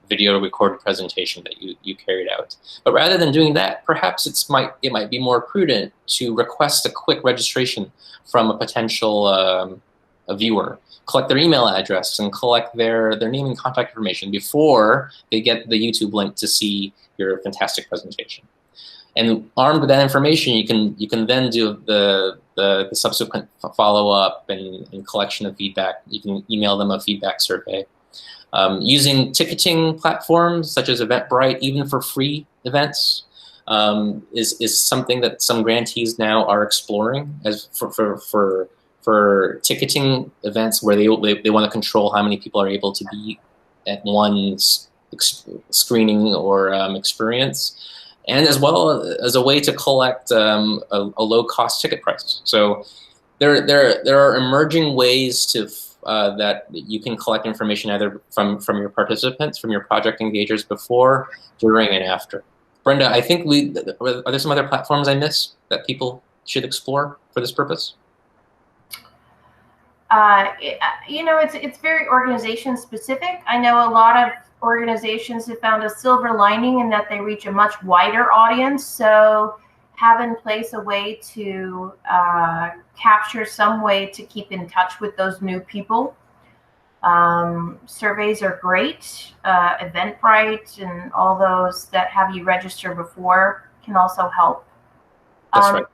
video recorded presentation that you carried out. But rather than doing that, perhaps it might be more prudent to request a quick registration from a potential a viewer, collect their email address and collect their name and contact information before they get the YouTube link to see your fantastic presentation. And armed with that information, you can then do the subsequent follow-up and collection of feedback. You can email them a feedback survey. Using ticketing platforms such as Eventbrite, even for free events, is something that some grantees now are exploring as for ticketing events where they want to control how many people are able to be at one screening or experience, and as well as a way to collect a low-cost ticket price. So there are emerging ways to that you can collect information either from your participants, from your project engagers before, during, and after. Brenda, I think are there some other platforms I missed that people should explore for this purpose? It's very organization specific. I know a lot of organizations have found a silver lining in that they reach a much wider audience. So have in place a way to capture some way to keep in touch with those new people. Surveys are great. Eventbrite and all those that have you register before can also help. That's right.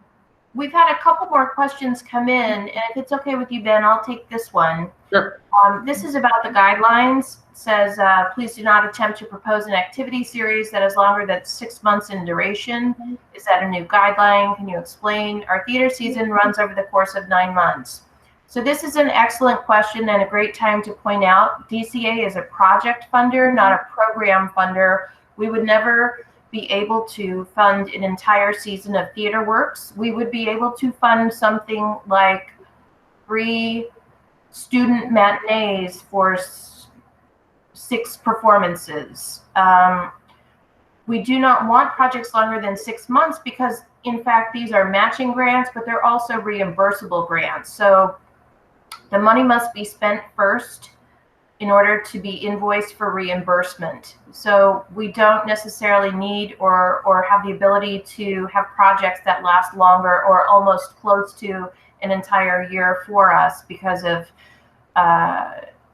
We've had a couple more questions come in, and if it's okay with you, Ben, I'll take this one. Sure. This is about the guidelines. It says, please do not attempt to propose an activity series that is longer than 6 months in duration. Is that a new guideline? Can you explain? Our theater season runs over the course of 9 months. So this is an excellent question and a great time to point out DCA is a project funder, not a program funder. We would never be able to fund an entire season of theater works. We would be able to fund something like 3 student matinees for 6 performances. We do not want projects longer than 6 months because, in fact, these are matching grants, but they're also reimbursable grants. So the money must be spent first in order to be invoiced for reimbursement. So we don't necessarily need or have the ability to have projects that last longer or almost close to an entire year for us because of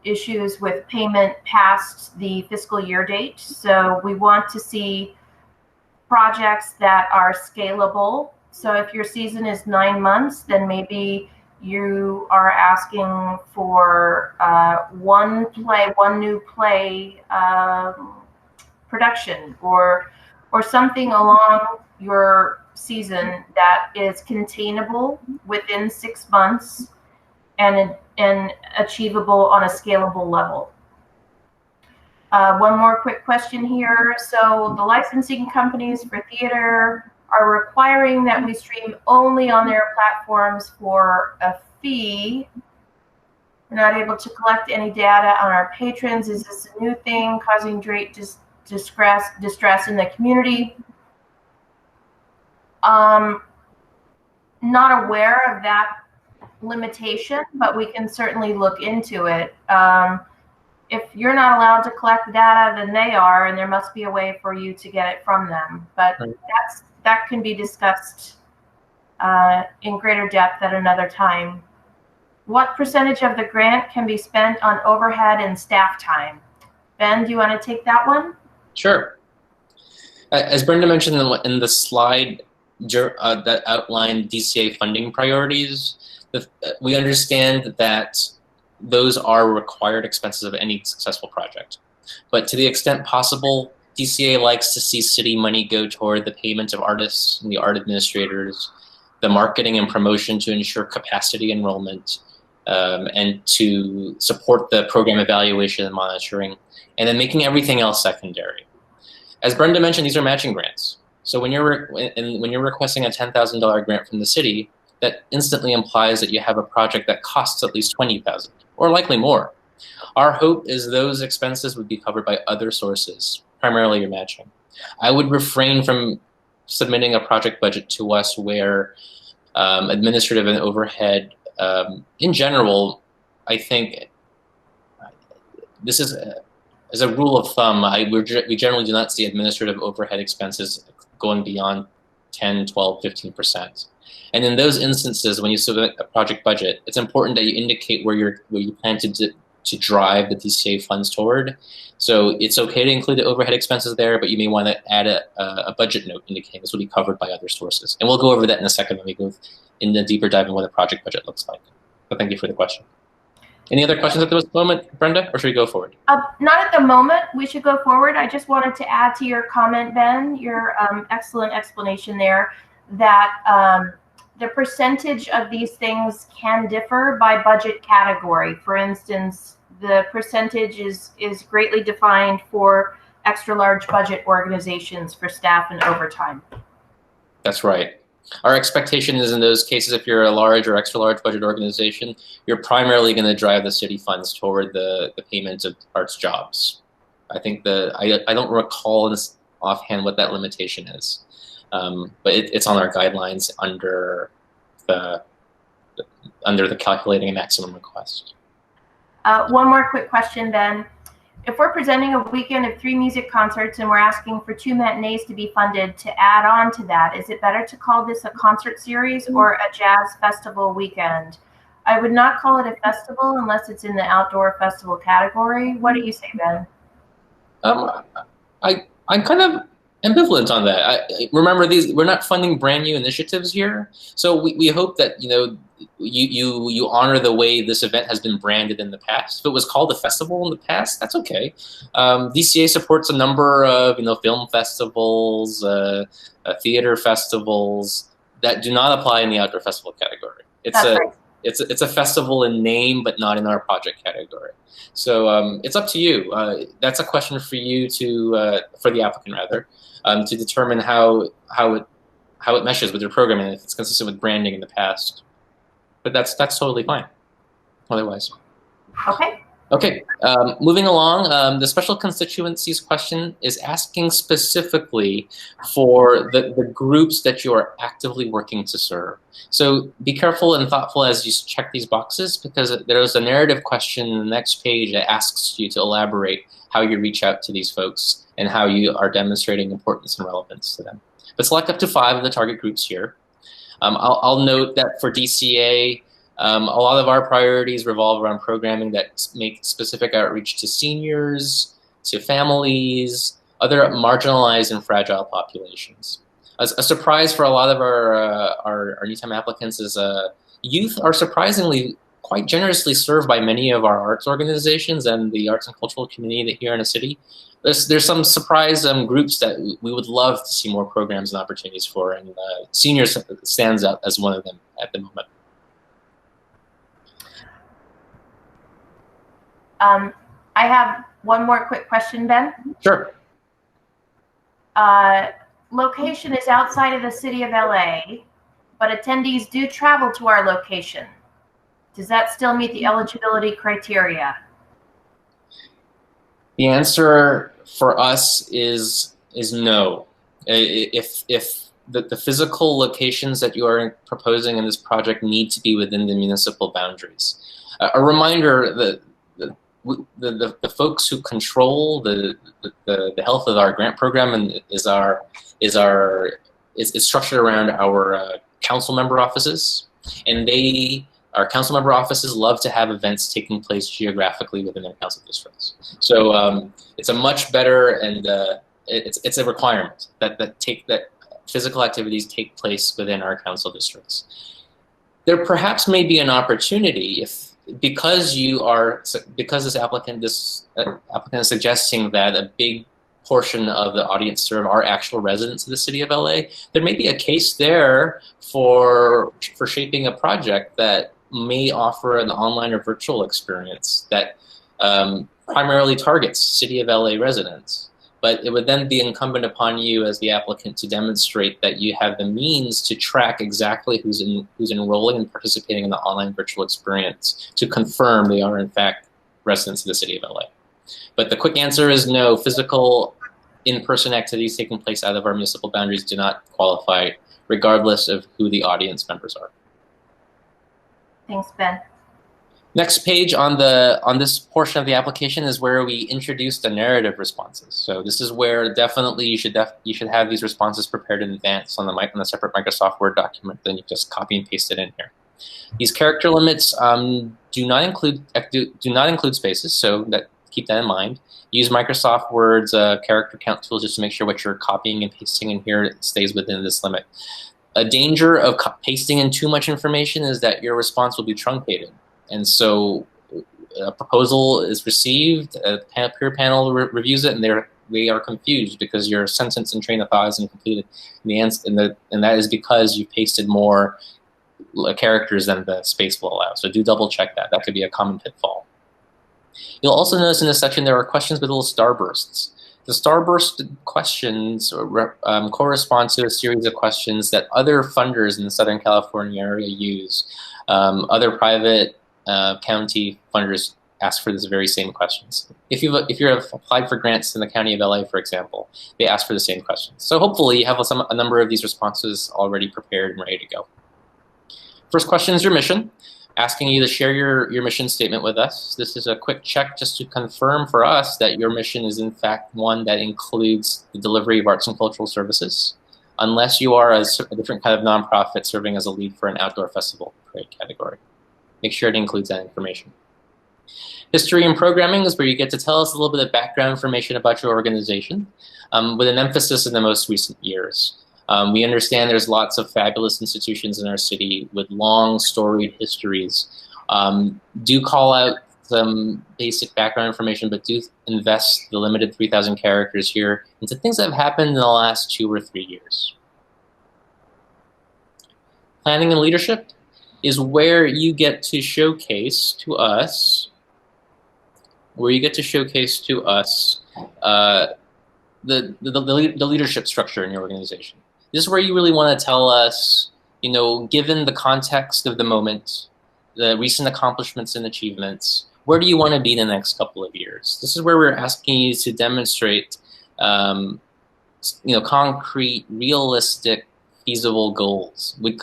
issues with payment past the fiscal year date. So we want to see projects that are scalable. So if your season is 9 months, then maybe you are asking for one new play production or something along your season that is containable within 6 months and achievable on a scalable level. One more quick question here. So the licensing companies for theater are requiring that we stream only on their platforms for a fee. We're not able to collect any data on our patrons. Is this a new thing causing great distress in the community? Not aware of that limitation, but we can certainly look into it. If you're not allowed to collect the data, then they are, and there must be a way for you to get it from them. But that can be discussed in greater depth at another time. What percentage of the grant can be spent on overhead and staff time? Ben, do you want to take that one? Sure. As Brenda mentioned in the slide that outlined DCA funding priorities, we understand that those are required expenses of any successful project. But to the extent possible, DCA likes to see city money go toward the payment of artists and the art administrators, the marketing and promotion to ensure capacity enrollment, and to support the program evaluation and monitoring, and then making everything else secondary. As Brenda mentioned, these are matching grants. So when you're requesting a $10,000 grant from the city, that instantly implies that you have a project that costs at least $20,000, or likely more. Our hope is those expenses would be covered by other sources, primarily your matching. I would refrain from submitting a project budget to us where administrative and overhead, in general, I think this is as a rule of thumb, we generally do not see administrative overhead expenses going beyond 10, 12, 15%. And in those instances, when you submit a project budget, it's important that you indicate where you plan to drive the DCA funds toward. So it's okay to include the overhead expenses there, but you may want to add a budget note indicating this will be covered by other sources. And we'll go over that in a second when we go in the deeper dive in what a project budget looks like. So thank you for the question. Any other questions at this moment, Brenda, or should we go forward? Not at the moment. We should go forward. I just wanted to add to your comment, Ben, your excellent explanation there, that the percentage of these things can differ by budget category. For instance, the percentage is greatly defined for extra large budget organizations for staff and overtime. That's right. Our expectation is in those cases, if you're a large or extra large budget organization, you're primarily going to drive the city funds toward the payment of arts jobs. I think I don't recall this offhand what that limitation is, but it's on our guidelines under the under the calculating a maximum request. One more quick question, Ben. If we're presenting a weekend of 3 music concerts and we're asking for 2 matinees to be funded to add on to that, is it better to call this a concert series or a jazz festival weekend? I would not call it a festival unless it's in the outdoor festival category. What do you say, Ben? I'm kind of ambivalent on that. Remember, we're not funding brand new initiatives here, so we hope that you honor the way this event has been branded in the past. If it was called a festival in the past, that's okay. DCA supports a number of film festivals, theater festivals that do not apply in the outdoor festival category. It's a festival in name, but not in our project category. So it's up to you. That's a question for you for the applicant rather, to determine how it meshes with your programming, if it's consistent with branding in the past. But that's totally fine. Otherwise. Okay. Okay. Moving along, the special constituencies question is asking specifically for the groups that you are actively working to serve. So be careful and thoughtful as you check these boxes, because there's a narrative question in the next page that asks you to elaborate how you reach out to these folks and how you are demonstrating importance and relevance to them. But select up to 5 of the target groups here. I'll note that for DCA, a lot of our priorities revolve around programming that make specific outreach to seniors, to families, other marginalized and fragile populations. A surprise for a lot of our new time applicants is youth are surprisingly quite generously served by many of our arts organizations and the arts and cultural community here in the city. There's some surprise groups that we would love to see more programs and opportunities for, and seniors stands out as one of them at the moment. I have one more quick question, Ben. Sure. Location is outside of the city of LA, but attendees do travel to our location. Does that still meet the eligibility criteria? The answer for us is no. If the physical locations that you are proposing in this project need to be within the municipal boundaries. A reminder that the folks who control the health of our grant program and is structured around our council member offices, and our council member offices love to have events taking place geographically within their council districts. So it's a much better, and it's a requirement that physical activities take place within our council districts. There perhaps may be an opportunity because this applicant is suggesting that a big portion of the audience serve are actual residents of the city of LA, there may be a case there for shaping a project that may offer an online or virtual experience that primarily targets City of LA residents. But it would then be incumbent upon you as the applicant to demonstrate that you have the means to track exactly who's enrolling and participating in the online virtual experience to confirm they are in fact residents of the City of LA. But the quick answer is no. Physical in-person activities taking place out of our municipal boundaries do not qualify, regardless of who the audience members are. Thanks, Ben. Next page on this portion of the application is where we introduce the narrative responses. So this is where definitely you should have these responses prepared in advance on the separate Microsoft Word document. Then you just copy and paste it in here. These character limits do not include spaces, so keep that in mind. Use Microsoft Word's character count tool just to make sure what you're copying and pasting in here stays within this limit. A danger of pasting in too much information is that your response will be truncated. And so a proposal is received, a peer panel reviews it, and they are confused because your sentence and train of thought isn't completed. And that is because you pasted more characters than the space will allow. So do double check that. That could be a common pitfall. You'll also notice in this section there are questions with little starbursts. The starburst questions correspond to a series of questions that other funders in the Southern California area use. Other private county funders ask for this very same questions. If you've applied for grants in the County of LA, for example, they ask for the same questions. So hopefully you have a number of these responses already prepared and ready to go. First question is your mission. asking you to share your mission statement with us. This is a quick check just to confirm for us that your mission is in fact one that includes the delivery of arts and cultural services, unless you are a different kind of nonprofit serving as a lead for an outdoor festival parade category. Make sure it includes that information. History and programming is where you get to tell us a little bit of background information about your organization, with an emphasis in the most recent years. We understand there's lots of fabulous institutions in our city with long, storied histories. Do call out some basic background information, but do invest the limited 3,000 characters here into things that have happened in the last 2 or 3 years. Planning and leadership is where you get to showcase to us, the leadership structure in your organization. This is where you really want to tell us, given the context of the moment, the recent accomplishments and achievements, where do you want to be in the next couple of years? This is where we're asking you to demonstrate, concrete, realistic, feasible goals with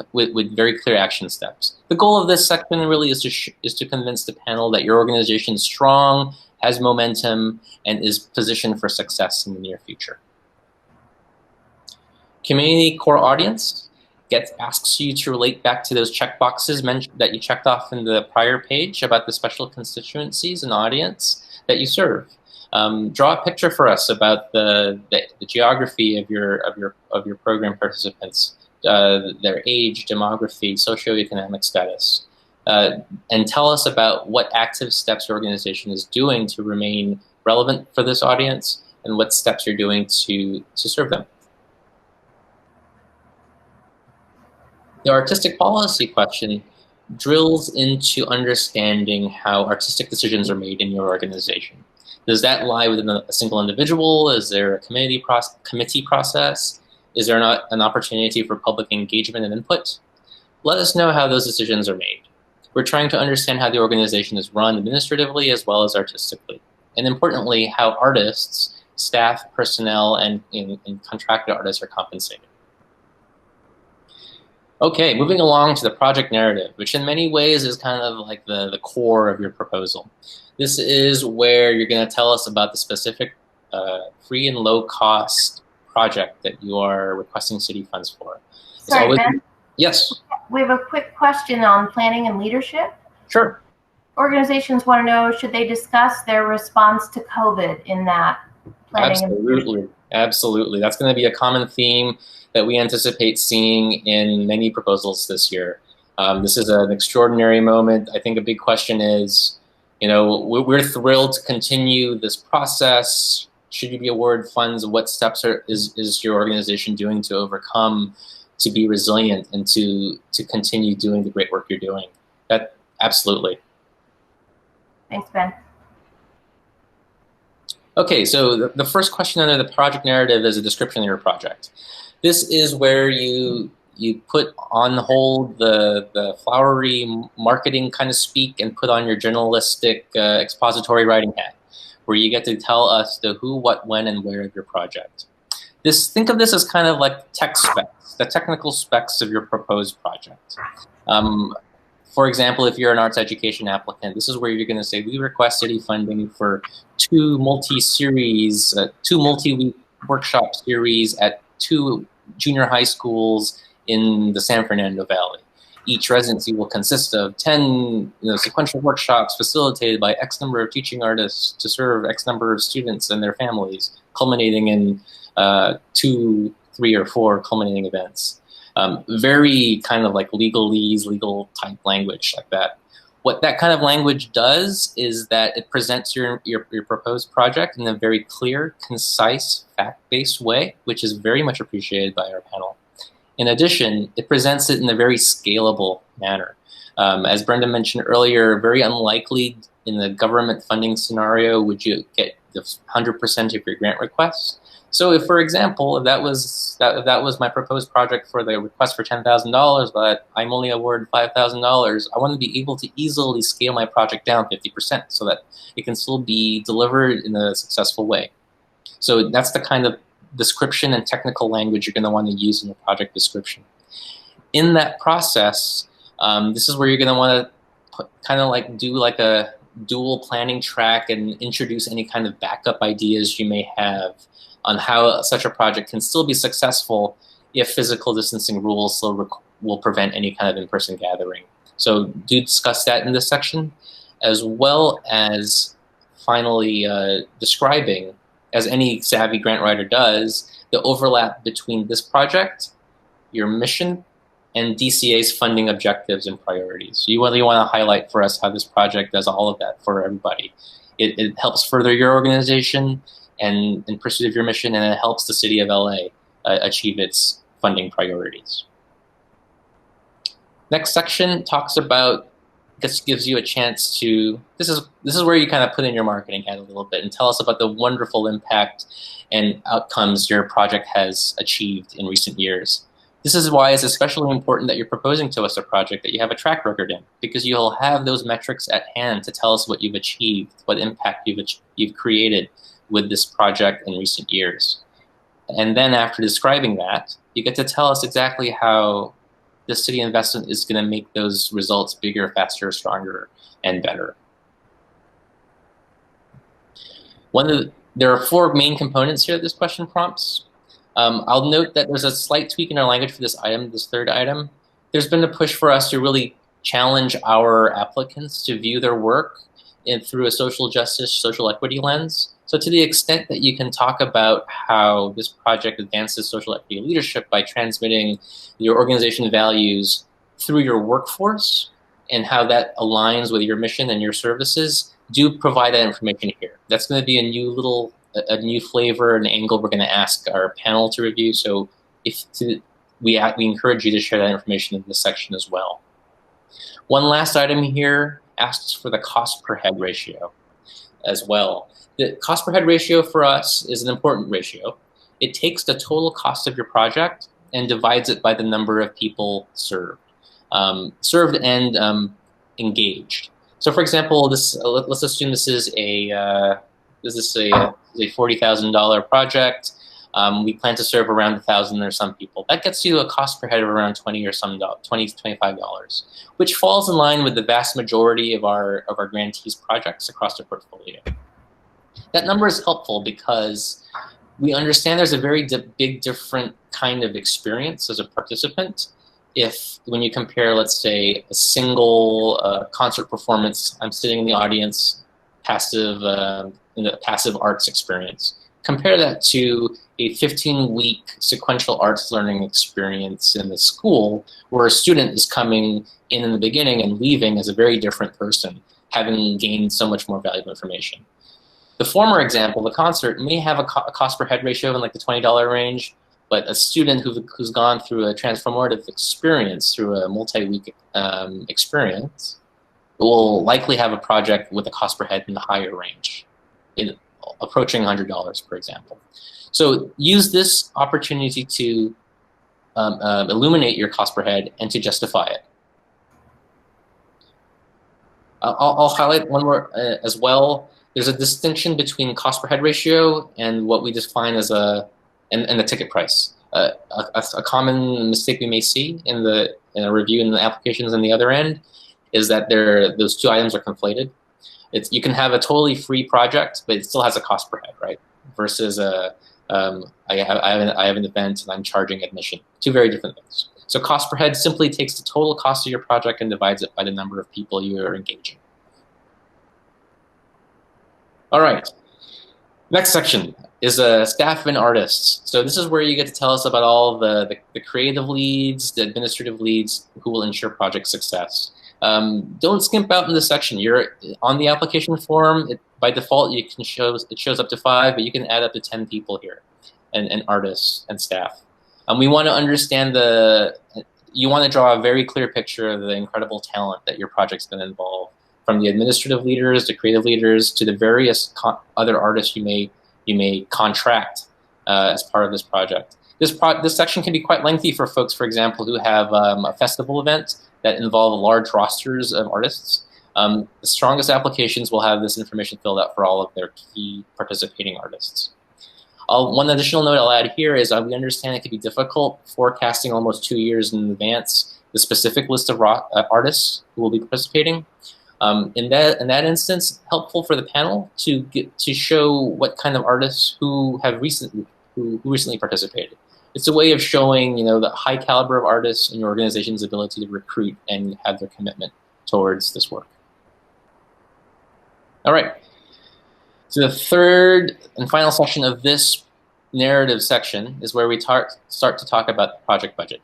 very clear action steps. The goal of this section really is to convince the panel that your organization is strong, has momentum, and is positioned for success in the near future. Community core audience asks you to relate back to those checkboxes that you checked off in the prior page about the special constituencies and audience that you serve. Draw a picture for us about the geography of your program participants, their age, demography, socioeconomic status, and tell us about what active steps your organization is doing to remain relevant for this audience and what steps you're doing to serve them. The artistic policy question drills into understanding how artistic decisions are made in your organization. Does that lie within a single individual? Is there a committee process? Is there not an opportunity for public engagement and input? Let us know how those decisions are made. We're trying to understand how the organization is run administratively as well as artistically. And importantly, how artists, staff, personnel, and contracted artists are compensated. Okay, moving along to the project narrative, which in many ways is kind of like the core of your proposal. This is where you're going to tell us about the specific free and low-cost project that you are requesting city funds for. Sorry, Ben? Yes? We have a quick question on planning and leadership. Sure. Organizations want to know, should they discuss their response to COVID in that planning and leadership? Absolutely. That's going to be a common theme that we anticipate seeing in many proposals this year. This is an extraordinary moment. I think a big question is, we're thrilled to continue this process. Should you be awarded funds? What steps is your organization doing to overcome, to be resilient, and to continue doing the great work you're doing? That absolutely. Thanks, Ben. Okay, so the first question under the project narrative is a description of your project. This is where you put on hold the flowery marketing kind of speak and put on your journalistic expository writing hat, where you get to tell us the who, what, when, and where of your project. Think of this as kind of like tech specs, the technical specs of your proposed project. For example, if you're an arts education applicant, this is where you're going to say, we request city funding for 2 multi-week workshop series at 2 junior high schools in the San Fernando Valley. Each residency will consist of 10 sequential workshops facilitated by X number of teaching artists to serve X number of students and their families, culminating in 2, 3, or 4 culminating events. Very kind of like legalese, legal type language like that. What that kind of language does is that it presents your proposed project in a very clear, concise, fact-based way, which is very much appreciated by our panel. In addition, it presents it in a very scalable manner. As Brenda mentioned earlier, very unlikely in the government funding scenario would you get the 100% of your grant requests. So if, for example, if that was my proposed project for the request for $10,000, but I'm only awarded $5,000, I want to be able to easily scale my project down 50% so that it can still be delivered in a successful way. So that's the kind of description and technical language you're going to want to use in your project description. In that process, this is where you're going to want to kind of like do like a dual planning track and introduce any kind of backup ideas you may have on how such a project can still be successful if physical distancing rules still will prevent any kind of in-person gathering. So do discuss that in this section, as well as finally describing, as any savvy grant writer does, the overlap between this project, your mission, and DCA's funding objectives and priorities. So you really want to highlight for us how this project does all of that for everybody. It helps further your organization and in pursuit of your mission, and it helps the city of LA achieve its funding priorities. Next section talks about, this gives you a chance to, this is where you kind of put in your marketing hat a little bit and tell us about the wonderful impact and outcomes your project has achieved in recent years. This is why it's especially important that you're proposing to us a project that you have a track record in, because you'll have those metrics at hand to tell us what you've achieved, what impact you've created with this project in recent years. And then after describing that, you get to tell us exactly how the city investment is going to make those results bigger, faster, stronger, and better. There are 4 main components here that this question prompts. I'll note that there's a slight tweak in our language for this item, this third item. There's been a push for us to really challenge our applicants to view their work through a social justice, social equity lens. So to the extent that you can talk about how this project advances social equity leadership by transmitting your organization values through your workforce and how that aligns with your mission and your services, do provide that information here. That's going to be a new flavor and angle we're going to ask our panel to review. So we encourage you to share that information in this section as well. One last item here asks for the cost per head ratio as well. The cost per head ratio for us is an important ratio. It takes the total cost of your project and divides it by the number of people served and engaged. So for example, let's assume this is a $40,000 project. We plan to serve around 1,000 or some people. That gets you a cost per head of around $20 to $25, which falls in line with the vast majority of our grantees' projects across the portfolio. That number is helpful because we understand there's a very big different kind of experience as a participant when you compare, let's say, a single concert performance. I'm sitting in the audience, passive arts experience. Compare that to a 15-week sequential arts learning experience in the school where a student is coming in the beginning and leaving as a very different person, having gained so much more valuable information. The former example, the concert, may have a cost per head ratio in like the $20 range, but a student who's gone through a transformative experience, through a multi-week experience, will likely have a project with a cost per head in the higher range, approaching $100, for example. So use this opportunity to illuminate your cost per head and to justify it. I'll highlight one more as well. There's a distinction between cost per head ratio and what we define as and the ticket price. A common mistake we may see in a review in the applications on the other end is that those two items are conflated. You can have a totally free project, but it still has a cost per head, right? Versus I have an event and I'm charging admission. Two very different things. So cost per head simply takes the total cost of your project and divides it by the number of people you are engaging. All right. Next section is staff and artists. So this is where you get to tell us about all the creative leads, the administrative leads who will ensure project success. Don't skimp out in this section. You're on the application form. By default, it shows up to 5, but you can add up to 10 people here, and artists and staff. We want to understand you want to draw a very clear picture of the incredible talent that your project's going to involve, from the administrative leaders, the creative leaders, to the various other artists you may contract as part of this project. This section can be quite lengthy for folks, for example, who have a festival event that involve large rosters of artists. The strongest applications will have this information filled out for all of their key participating artists. One additional note I'll add here is we understand it can be difficult forecasting almost 2 years in advance the specific list of artists who will be participating. In that instance, helpful for the panel to show what kind of artists who recently participated. It's a way of showing, the high caliber of artists in your organization's ability to recruit and have their commitment towards this work. All right. So the third and final section of this narrative section is where we start to talk about the project budget.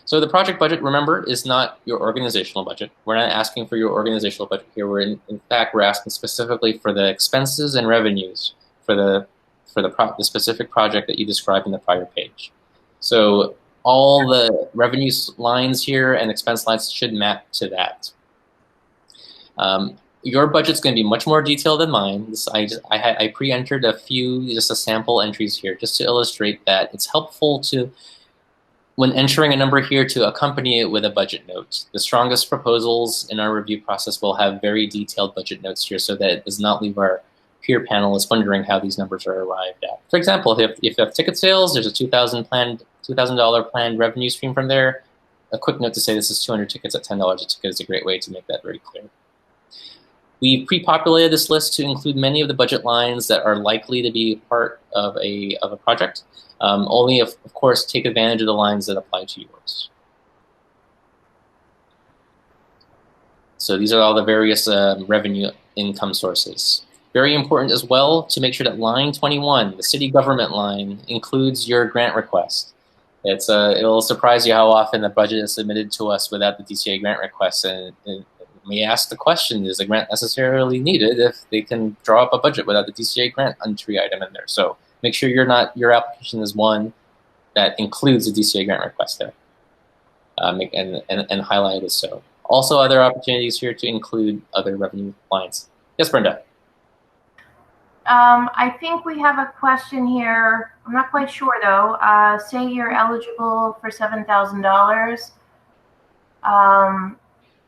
So the project budget, remember, is not your organizational budget. We're not asking for your organizational budget here. In fact, we're asking specifically for the expenses and revenues for the specific project that you described in the prior page. So all the revenue lines here and expense lines should map to that. Your budget's going to be much more detailed than mine. I pre-entered a few, just a sample entries here, just to illustrate that it's helpful to, when entering a number here, to accompany it with a budget note. The strongest proposals in our review process will have very detailed budget notes here so that it does not leave our peer panelists wondering how these numbers are arrived at. For example, if you have ticket sales, there's a $2,000 planned revenue stream from there. A quick note to say this is 200 tickets at $10 a ticket is a great way to make that very clear. We pre-populated this list to include many of the budget lines that are likely to be part of a project. Only, of course, take advantage of the lines that apply to yours. So these are all the various revenue income sources. Very important as well to make sure that line 21, the city government line, includes your grant request. It'll surprise you how often the budget is submitted to us without the DCA grant request, and we ask the question, is the grant necessarily needed if they can draw up a budget without the DCA grant entry item in there? So make sure your application is one that includes a DCA grant request there, and highlight it as so. Also, other opportunities here to include other revenue lines. Yes, Brenda. I think we have a question here. I'm not quite sure though. Say you're eligible for $7,000.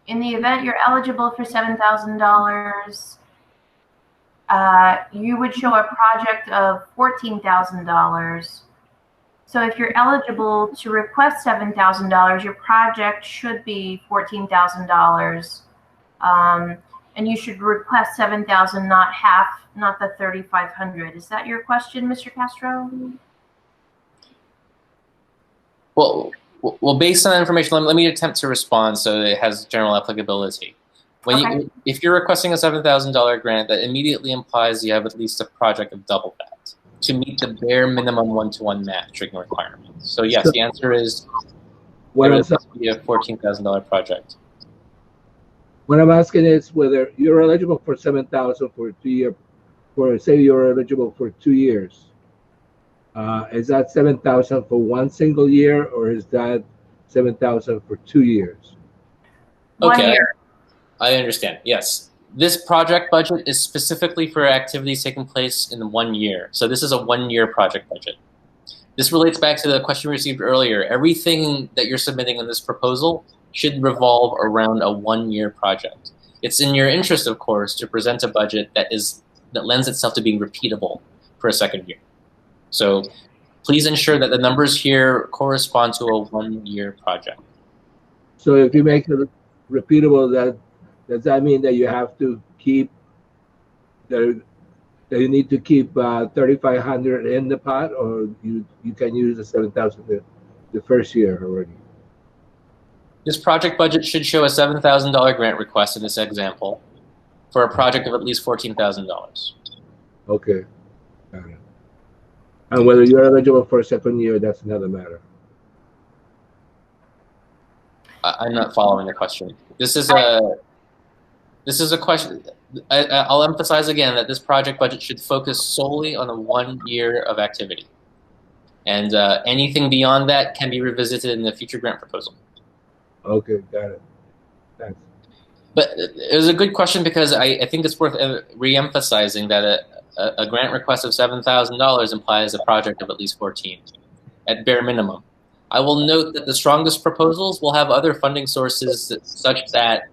In the event you're eligible for $7,000, you would show a project of $14,000. So if you're eligible to request $7,000, your project should be $14,000. And you should request $7,000, not half, not the $3,500. Is that your question, Mr. Castro? Well, based on that information, let me attempt to respond so it has general applicability. If you're requesting a $7,000 grant, that immediately implies you have at least a project of double that to meet the bare minimum one-to-one matching requirement. So yes, the answer is it must be a $14,000 project. What I'm asking is whether you're eligible for $7,000 for 2 year, say you're eligible for 2 years. Is that $7,000 for one single year, or is that $7,000 for 2 years? Okay, 1 year. I understand. Yes, this project budget is specifically for activities taking place in 1 year. So this is a 1 year project budget. This relates back to the question we received earlier. Everything that you're submitting in this proposal should revolve around a 1 year project. It's in your interest, of course, to present a budget that lends itself to being repeatable for a second year. So please ensure that the numbers here correspond to a 1 year project. So if you make it repeatable, does that mean that you have to keep that you need to keep $3,500 in the pot, or you can use the $7,000 the first year already? This project budget should show a $7,000 grant request in this example for a project of at least $14,000. Okay. Got it. And whether you're eligible for a second year, that's another matter. I'm not following the question. This is a question. I'll emphasize again that this project budget should focus solely on the 1 year of activity. And anything beyond that can be revisited in the future grant proposal. Okay, got it. Thanks. But it was a good question because I think it's worth re-emphasizing that a grant request of $7,000 implies a project of at least 14, at bare minimum. I will note that the strongest proposals will have other funding sources such that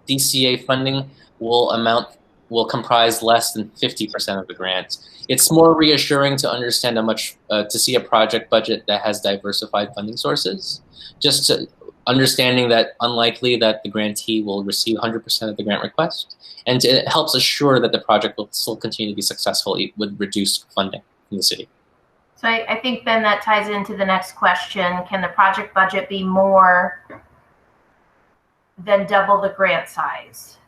DCA funding will amount will comprise less than 50% of the grant. It's more reassuring to understand to see a project budget that has diversified funding sources, just to understanding that unlikely that the grantee will receive 100% of the grant request, and it helps assure that the project will still continue to be successful with reduced funding from the city. So I think, Ben, that ties into the next question. Can the project budget be more than double the grant size?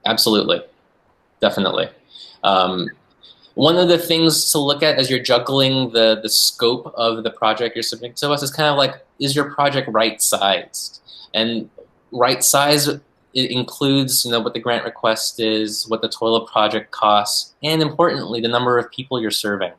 Absolutely, definitely. One of the things to look at as you're juggling the scope of the project you're submitting to us is kind of like, is your project right-sized? And right-size, it includes, what the grant request is, what the total project costs, and importantly, the number of people you're serving.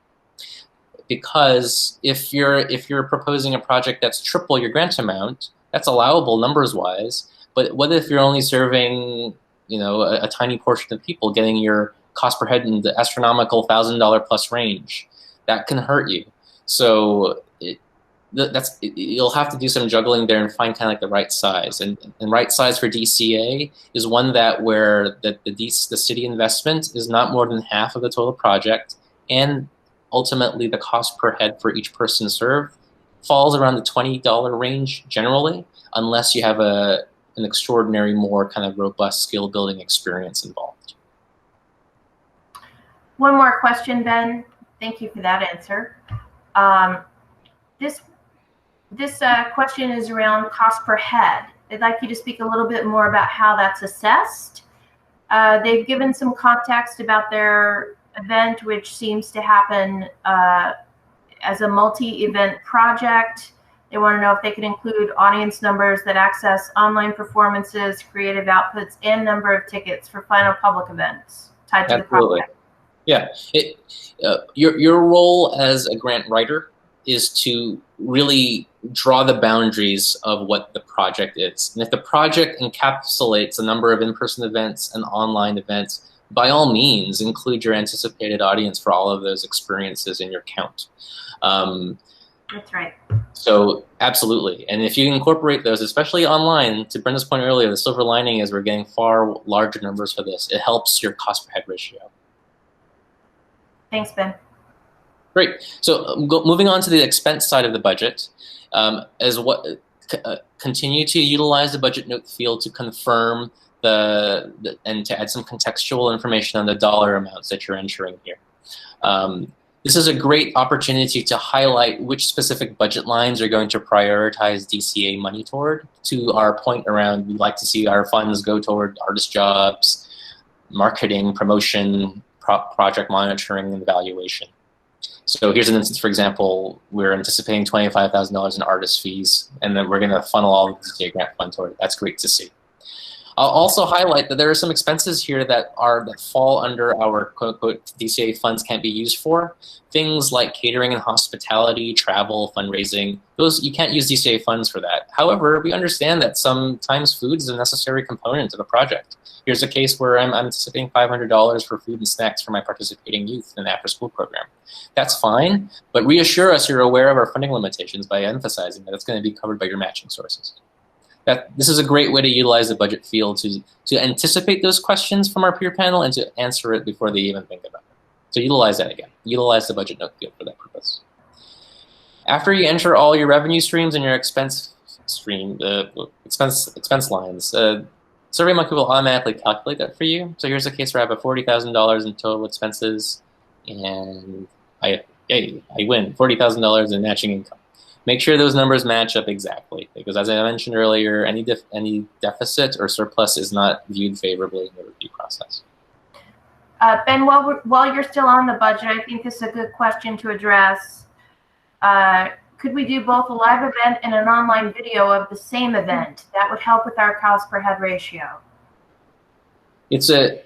Because if you're proposing a project that's triple your grant amount, that's allowable numbers-wise. But what if you're only serving, a tiny portion of people, getting your cost per head in the astronomical $1,000 plus range? That can hurt you. So you'll have to do some juggling there and find kind of like the right size. And right size for DCA is one where the city investment is not more than half of the total project, and ultimately the cost per head for each person served falls around the $20 range generally, unless you have an extraordinary, more kind of robust skill building experience involved. One more question, Ben. Thank you for that answer. This question is around cost per head. I'd like you to speak a little bit more about how that's assessed. They've given some context about their event, which seems to happen as a multi-event project. They want to know if they can include audience numbers that access online performances, creative outputs, and number of tickets for final public events tied to the project. Yeah, your role as a grant writer is to really draw the boundaries of what the project is. And if the project encapsulates a number of in-person events and online events, by all means, include your anticipated audience for all of those experiences in your count. That's right. So absolutely. And if you incorporate those, especially online, to Brenda's point earlier, the silver lining is we're getting far larger numbers for this. It helps your cost per head ratio. Thanks, Ben. Great. So moving on to the expense side of the budget, continue to utilize the budget note field to confirm and to add some contextual information on the dollar amounts that you're entering here. This is a great opportunity to highlight which specific budget lines are going to prioritize DCA money toward. To our point around, we'd like to see our funds go toward artist jobs, marketing, promotion, project monitoring, and evaluation. So here's an instance, for example, we're anticipating $25,000 in artist fees, and then we're going to funnel all of the DCA grant fund toward it. That's great to see. I'll also highlight that there are some expenses here that fall under our quote-unquote DCA funds can't be used for. Things like catering and hospitality, travel, fundraising, those you can't use DCA funds for that. However, we understand that sometimes food is a necessary component of a project. Here's a case where I'm anticipating $500 for food and snacks for my participating youth in an after-school program. That's fine, but reassure us you're aware of our funding limitations by emphasizing that it's going to be covered by your matching sources. This is a great way to utilize the budget field to anticipate those questions from our peer panel and to answer it before they even think about it. So utilize that again. Utilize the budget note field for that purpose. After you enter all your revenue streams and your expense lines, SurveyMonkey will automatically calculate that for you. So here's a case where I have $40,000 in total expenses, and I win $40,000 in matching income. Make sure those numbers match up exactly, because as I mentioned earlier, any deficit or surplus is not viewed favorably in the review process. Ben, while you're still on the budget, I think this is a good question to address. Could we do both a live event and an online video of the same event? That would help with our cost per head ratio. It's a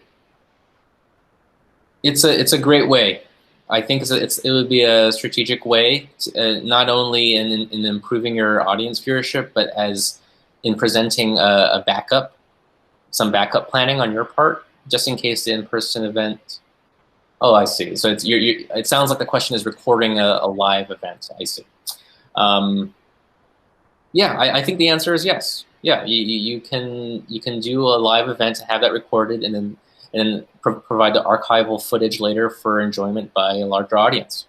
great way. I think it would be a strategic way, to, not only in improving your audience viewership, but as in presenting some backup planning on your part, just in case the in-person event. Oh, I see. So it sounds like the question is recording a live event. I see. Yeah, I think the answer is yes. Yeah, you can do a live event, have that recorded, and then and provide the archival footage later for enjoyment by a larger audience.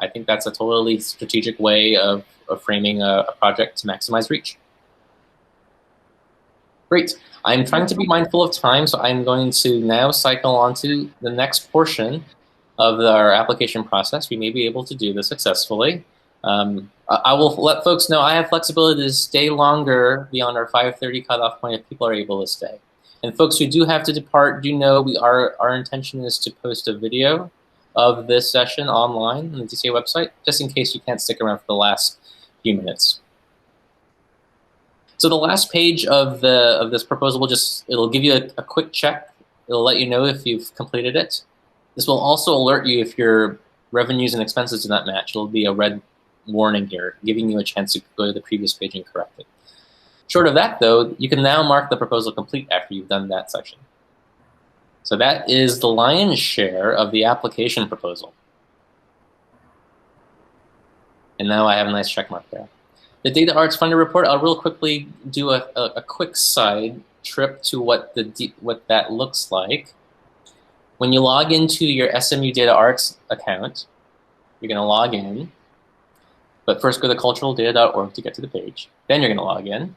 I think that's a totally strategic way of framing a project to maximize reach. Great. I'm trying to be mindful of time, so I'm going to now cycle on to the next portion of our application process. We may be able to do this successfully. I will let folks know I have flexibility to stay longer beyond our 5:30 cutoff point if people are able to stay. And folks who do have to depart, do know our intention is to post a video of this session online on the DCA website, just in case you can't stick around for the last few minutes. So the last page of this proposal it'll give you a quick check. It'll let you know if you've completed it. This will also alert you if your revenues and expenses do not match. It'll be a red warning here, giving you a chance to go to the previous page and correct it. Short of that, though, you can now mark the proposal complete after you've done that section. So that is the lion's share of the application proposal. And now I have a nice check mark there. The Data Arts Funder Report, I'll real quickly do a quick side trip to what that looks like. When you log into your SMU Data Arts account, you're going to log in. But first go to culturaldata.org to get to the page. Then you're going to log in.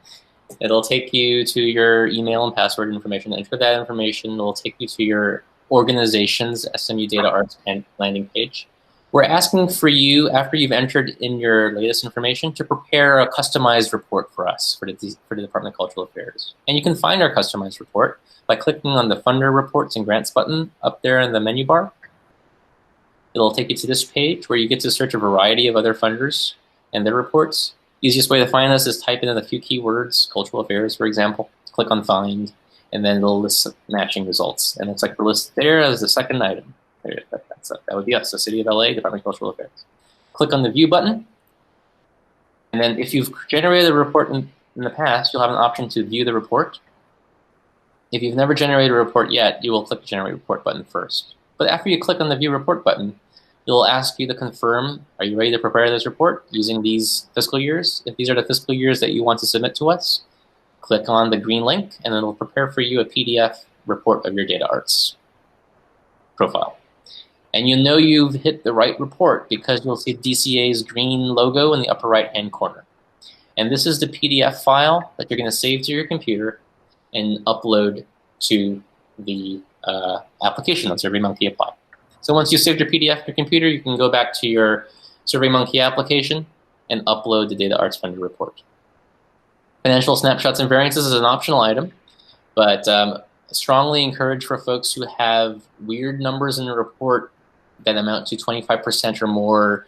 It'll take you to your email and password information. Enter that information. It'll take you to your organization's SMU Data Arts landing page. We're asking for you, after you've entered in your latest information, to prepare a customized report for us, for the Department of Cultural Affairs. And you can find our customized report by clicking on the Funder Reports and Grants button up there in the menu bar. It'll take you to this page where you get to search a variety of other funders and their reports. Easiest way to find us is type in a few keywords, cultural affairs, for example, click on Find, and then it'll list matching results. And it's like the list there as the second item. That would be us, the City of LA, Department of Cultural Affairs. Click on the View button, and then if you've generated a report in the past, you'll have an option to view the report. If you've never generated a report yet, you will click the Generate Report button first. But after you click on the View Report button, it'll ask you to confirm, are you ready to prepare this report using these fiscal years? If these are the fiscal years that you want to submit to us, click on the green link, and it'll prepare for you a PDF report of your Data Arts profile. And you know you've hit the right report because you'll see DCA's green logo in the upper right-hand corner. And this is the PDF file that you're going to save to your computer and upload to the application on SurveyMonkey Apply. So once you've saved your PDF to your computer, you can go back to your SurveyMonkey application and upload the Data Arts Funder report. Financial snapshots and variances is an optional item, but strongly encourage for folks who have weird numbers in the report that amount to 25% or more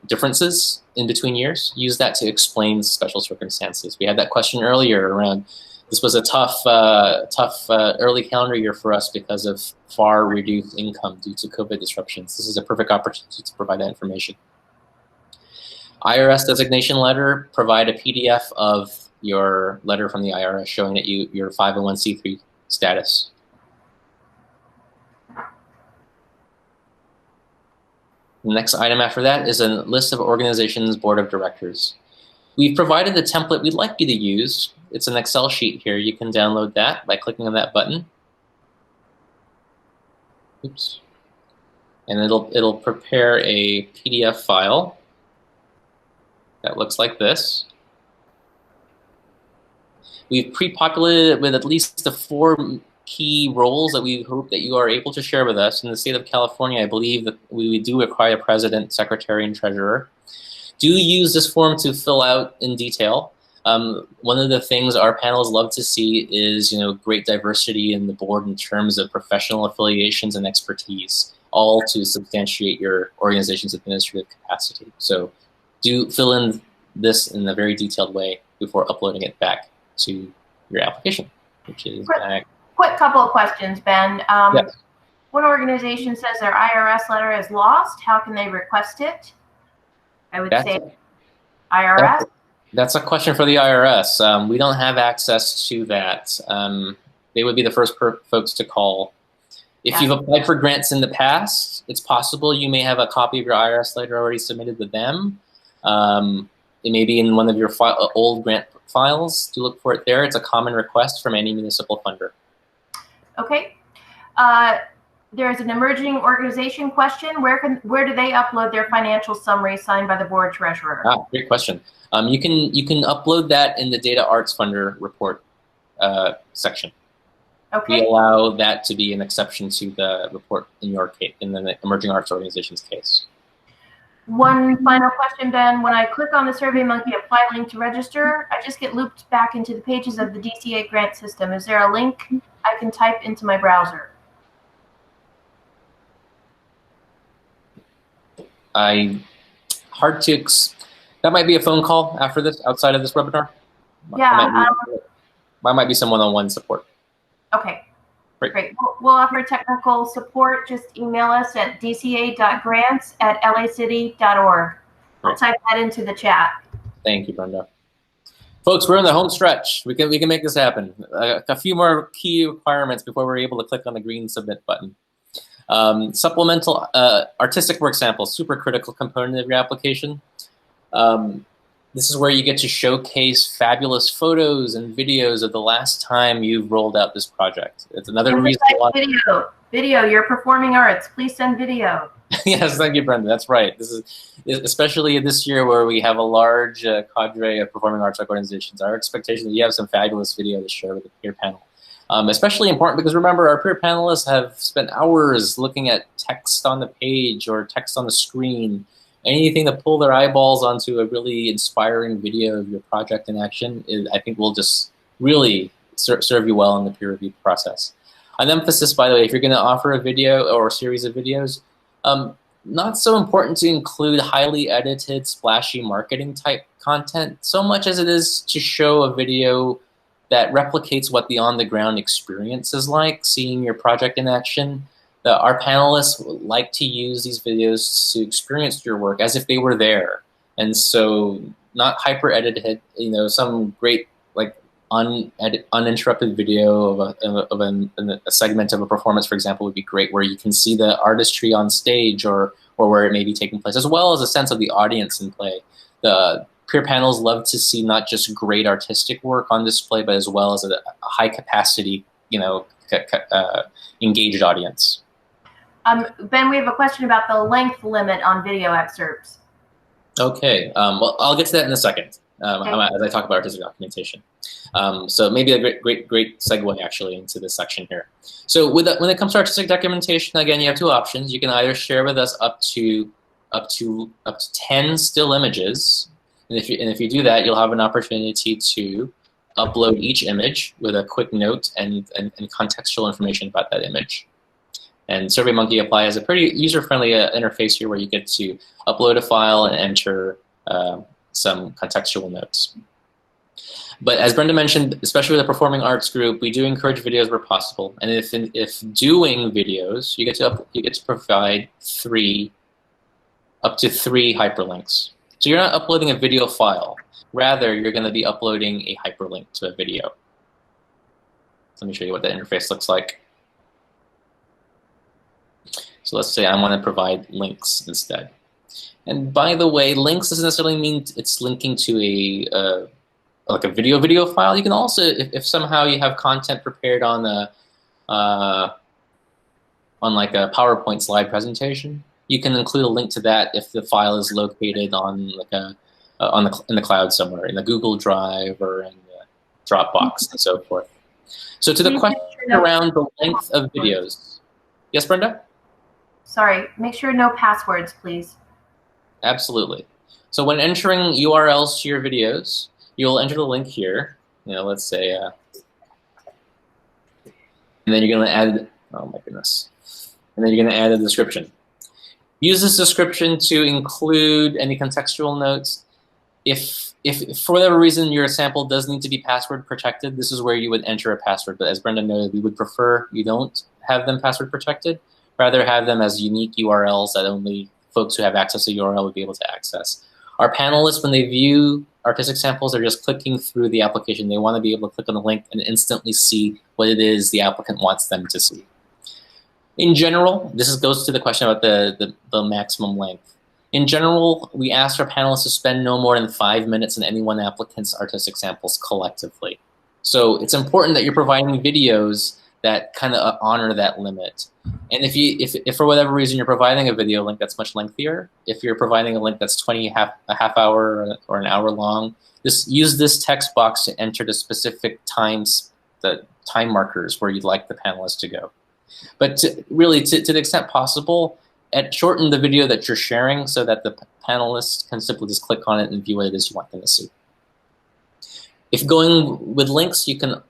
differences in between years. Use that to explain special circumstances. We had that question earlier around, this was a tough early calendar year for us because of far reduced income due to COVID disruptions. This is a perfect opportunity to provide that information. IRS designation letter, provide a PDF of your letter from the IRS showing that your 501c3 status. The next item after that is a list of organizations' board of directors. We've provided the template we'd like you to use. It's an Excel sheet here. You can download that by clicking on that button. Oops. And it'll prepare a PDF file that looks like this. We've pre-populated it with at least the 4 key roles that we hope that you are able to share with us. In the state of California, I believe that we do require a president, secretary, and treasurer. Do use this form to fill out in detail. One of the things our panels love to see is great diversity in the board in terms of professional affiliations and expertise, all to substantiate your organization's administrative capacity. So do fill in this in a very detailed way before uploading it back to your application, which is back. Quick couple of questions, Ben. Yes. One organization says their IRS letter is lost. How can they request it? I would say IRS. That's a question for the IRS. We don't have access to that. They would be the first folks to call. If you've applied for grants in the past, it's possible you may have a copy of your IRS letter already submitted with them. It may be in one of your old grant files. Do look for it there. It's a common request from any municipal funder. Okay. There's an emerging organization question. Where do they upload their financial summary signed by the board treasurer? Great question. You can upload that in the Data Arts Funder report section. Okay. We allow that to be an exception to the report in your case, in the emerging arts organization's case. One final question, Ben. When I click on the SurveyMonkey apply link to register, I just get looped back into the pages of the DCA grant system. Is there a link I can type into my browser? That might be a phone call after this, outside of this webinar. Yeah. Might be some one-on-one support. Okay, great. We'll offer technical support. Just email us at dca.grants@lacity.org. I'll type that into the chat. Thank you, Brenda. Folks, we're in the home stretch. We can make this happen. A few more key requirements before we're able to click on the green submit button. Supplemental artistic work samples, super critical component of your application. This is where you get to showcase fabulous photos and videos of the last time you've rolled out this project. It's another reason why. Video, you're performing arts. Please send video. Yes, thank you, Brenda. That's right. This is especially this year where we have a large cadre of performing arts organizations. Our expectation is that you have some fabulous video to share with the peer panel. Especially important because remember, our peer panelists have spent hours looking at text on the page or text on the screen. Anything to pull their eyeballs onto a really inspiring video of your project in action, I think will just really serve you well in the peer review process. An emphasis, by the way, if you're going to offer a video or a series of videos, not so important to include highly edited, splashy marketing type content, so much as it is to show a video that replicates what the on-the-ground experience is like, seeing your project in action. Our panelists like to use these videos to experience your work as if they were there. And so not hyper-edited, some great like uninterrupted video of a segment of a performance, for example, would be great, where you can see the artistry on stage or where it may be taking place, as well as a sense of the audience in play. The peer panels love to see not just great artistic work on display, but as well as a high capacity, engaged audience. Ben, we have a question about the length limit on video excerpts. Okay, well, I'll get to that in a second as I talk about artistic documentation. So maybe a great segue actually into this section here. So when it comes to artistic documentation, again, you have two options. You can either share with us up to 10 still images, and if you do that, you'll have an opportunity to upload each image with a quick note and contextual information about that image. And SurveyMonkey Apply has a pretty user-friendly interface here where you get to upload a file and enter some contextual notes. But as Brenda mentioned, especially with the performing arts group, we do encourage videos where possible. And if doing videos, you get to provide up to three hyperlinks. So you're not uploading a video file. Rather, you're going to be uploading a hyperlink to a video. So let me show you what that interface looks like. So let's say I want to provide links instead. And by the way, links doesn't necessarily mean it's linking to a video file. You can also, if somehow you have content prepared on like a PowerPoint slide presentation, you can include a link to that if the file is located on like in the cloud somewhere, in the Google Drive or in the Dropbox and so forth. So to the question around the length of videos. Yes, Brenda? Sorry, make sure no passwords, please. Absolutely. So when entering URLs to your videos, you'll enter the link here. Let's say, and then you're going to add, oh my goodness. And then you're going to add a description. Use this description to include any contextual notes. If for whatever reason your sample does need to be password protected, this is where you would enter a password. But as Brenda noted, we would prefer you don't have them password protected. Rather have them as unique URLs that only folks who have access to the URL would be able to access. Our panelists, when they view artistic samples, are just clicking through the application. They want to be able to click on the link and instantly see what it is the applicant wants them to see. In general, this goes to the question about the maximum length. In general, we ask our panelists to spend no more than 5 minutes in any one applicant's artistic samples collectively. So it's important that you're providing videos that kind of honor that limit. And if for whatever reason you're providing a video link that's much lengthier, if you're providing a link that's a half hour or an hour long, just use this text box to enter the specific times, the time markers where you'd like the panelists to go. But really, to the extent possible, shorten the video that you're sharing so that the panelists can simply just click on it and view what it is you want them to see. If going with links, you can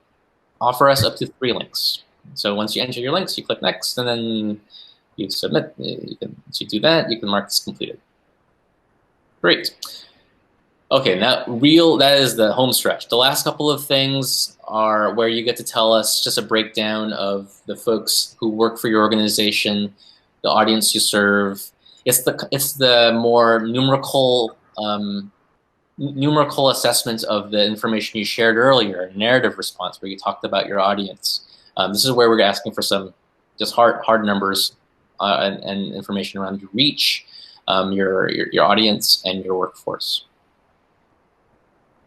offer us up to 3 links. So once you enter your links, you click next, and then you submit. Once you do that, you can mark this completed. Great. Okay, now that is the home stretch. The last couple of things are where you get to tell us just a breakdown of the folks who work for your organization, the audience you serve. It's the more numerical assessment of the information you shared earlier, narrative response, where you talked about your audience. This is where we're asking for some just hard numbers and information around your reach, your audience, and your workforce.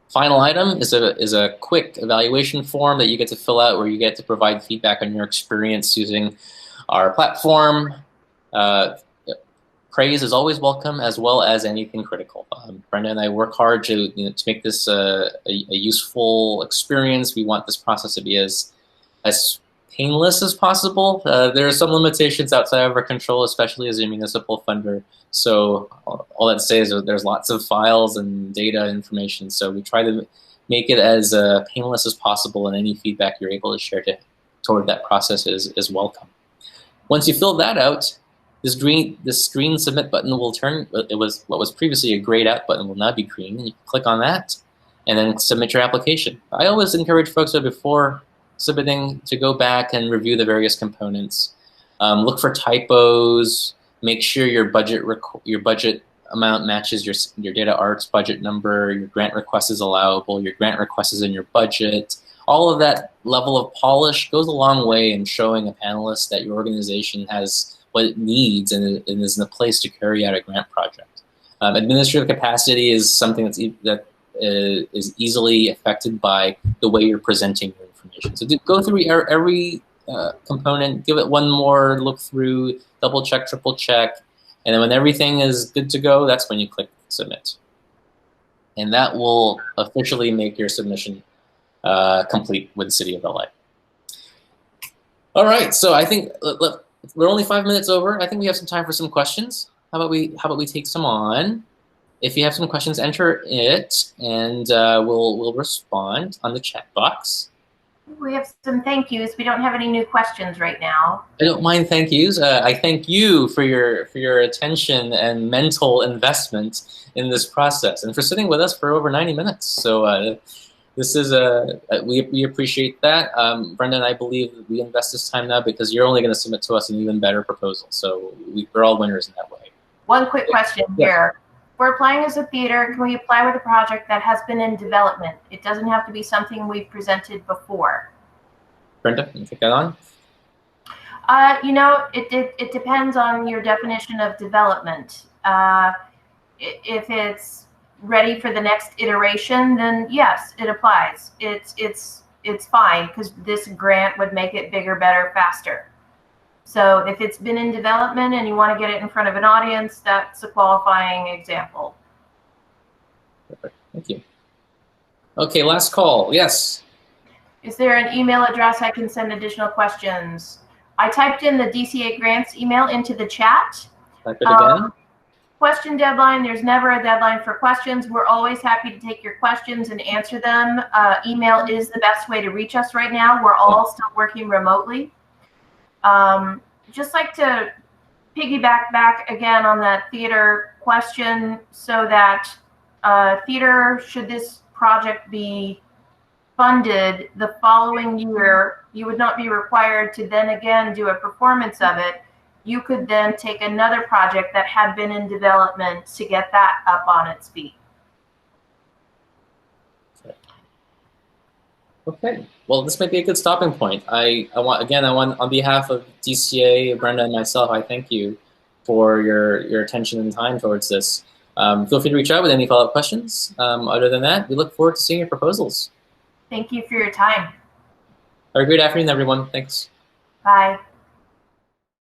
Final item is a quick evaluation form that you get to fill out, where you get to provide feedback on your experience using our platform. Praise is always welcome, as well as anything critical. Brenda and I work hard to make this a useful experience. We want this process to be as painless as possible. There are some limitations outside of our control, especially as a municipal funder. So all that to say is that there's lots of files and data information. So we try to make it as painless as possible, and any feedback you're able to share toward that process is welcome. Once you fill that out, this green submit button will turn. What was previously a grayed out button will now be green, and you can click on that and then submit your application. I always encourage folks before submitting to go back and review the various components. Look for typos. Make sure your budget amount matches your data arts budget number. Your grant request is allowable. Your grant request is in your budget. All of that level of polish goes a long way in showing a panelist that your organization has what it needs and is in a place to carry out a grant project. Administrative capacity is something that is easily affected by the way you're presenting your information. So go through every component, give it one more look through, double check, triple check, and then when everything is good to go, that's when you click submit. And that will officially make your submission complete with the City of LA. All right, so I think we're only 5 minutes over. I think we have some time for some questions. How about we take some on? If you have some questions, enter it, and we'll respond on the chat box. We have some thank yous. We don't have any new questions right now. I don't mind thank yous. I thank you for your attention and mental investment in this process, and for sitting with us for over 90 minutes. So this is we appreciate that. Brenda and I believe that we invest this time now because you're only going to submit to us an even better proposal. So we're all winners in that way. One quick question here. We're applying as a theater. Can we apply with a project that has been in development? It doesn't have to be something we've presented before. Brenda, can you take that on? It depends on your definition of development. If it's ready for the next iteration, then yes, it applies. It's fine because this grant would make it bigger, better, faster. So if it's been in development and you want to get it in front of an audience, that's a qualifying example. Perfect. Thank you. Okay, last call. Yes. Is there an email address I can send additional questions? I typed in the DCA grants email into the chat. Type it again. Question deadline, there's never a deadline for questions. We're always happy to take your questions and answer them. Email is the best way to reach us right now. We're all still working remotely. Just like to piggyback back again on that theater question, so that theater, should this project be funded the following year, you would not be required to then again do a performance of it. You could then take another project that had been in development to get that up on its feet. Okay, well, this might be a good stopping point. I want on behalf of DCA, Brenda, and myself, I thank you for your attention and time towards this. Feel free to reach out with any follow-up questions. Other than that, we look forward to seeing your proposals. Thank you for your time. Have a great afternoon, everyone. Thanks. Bye.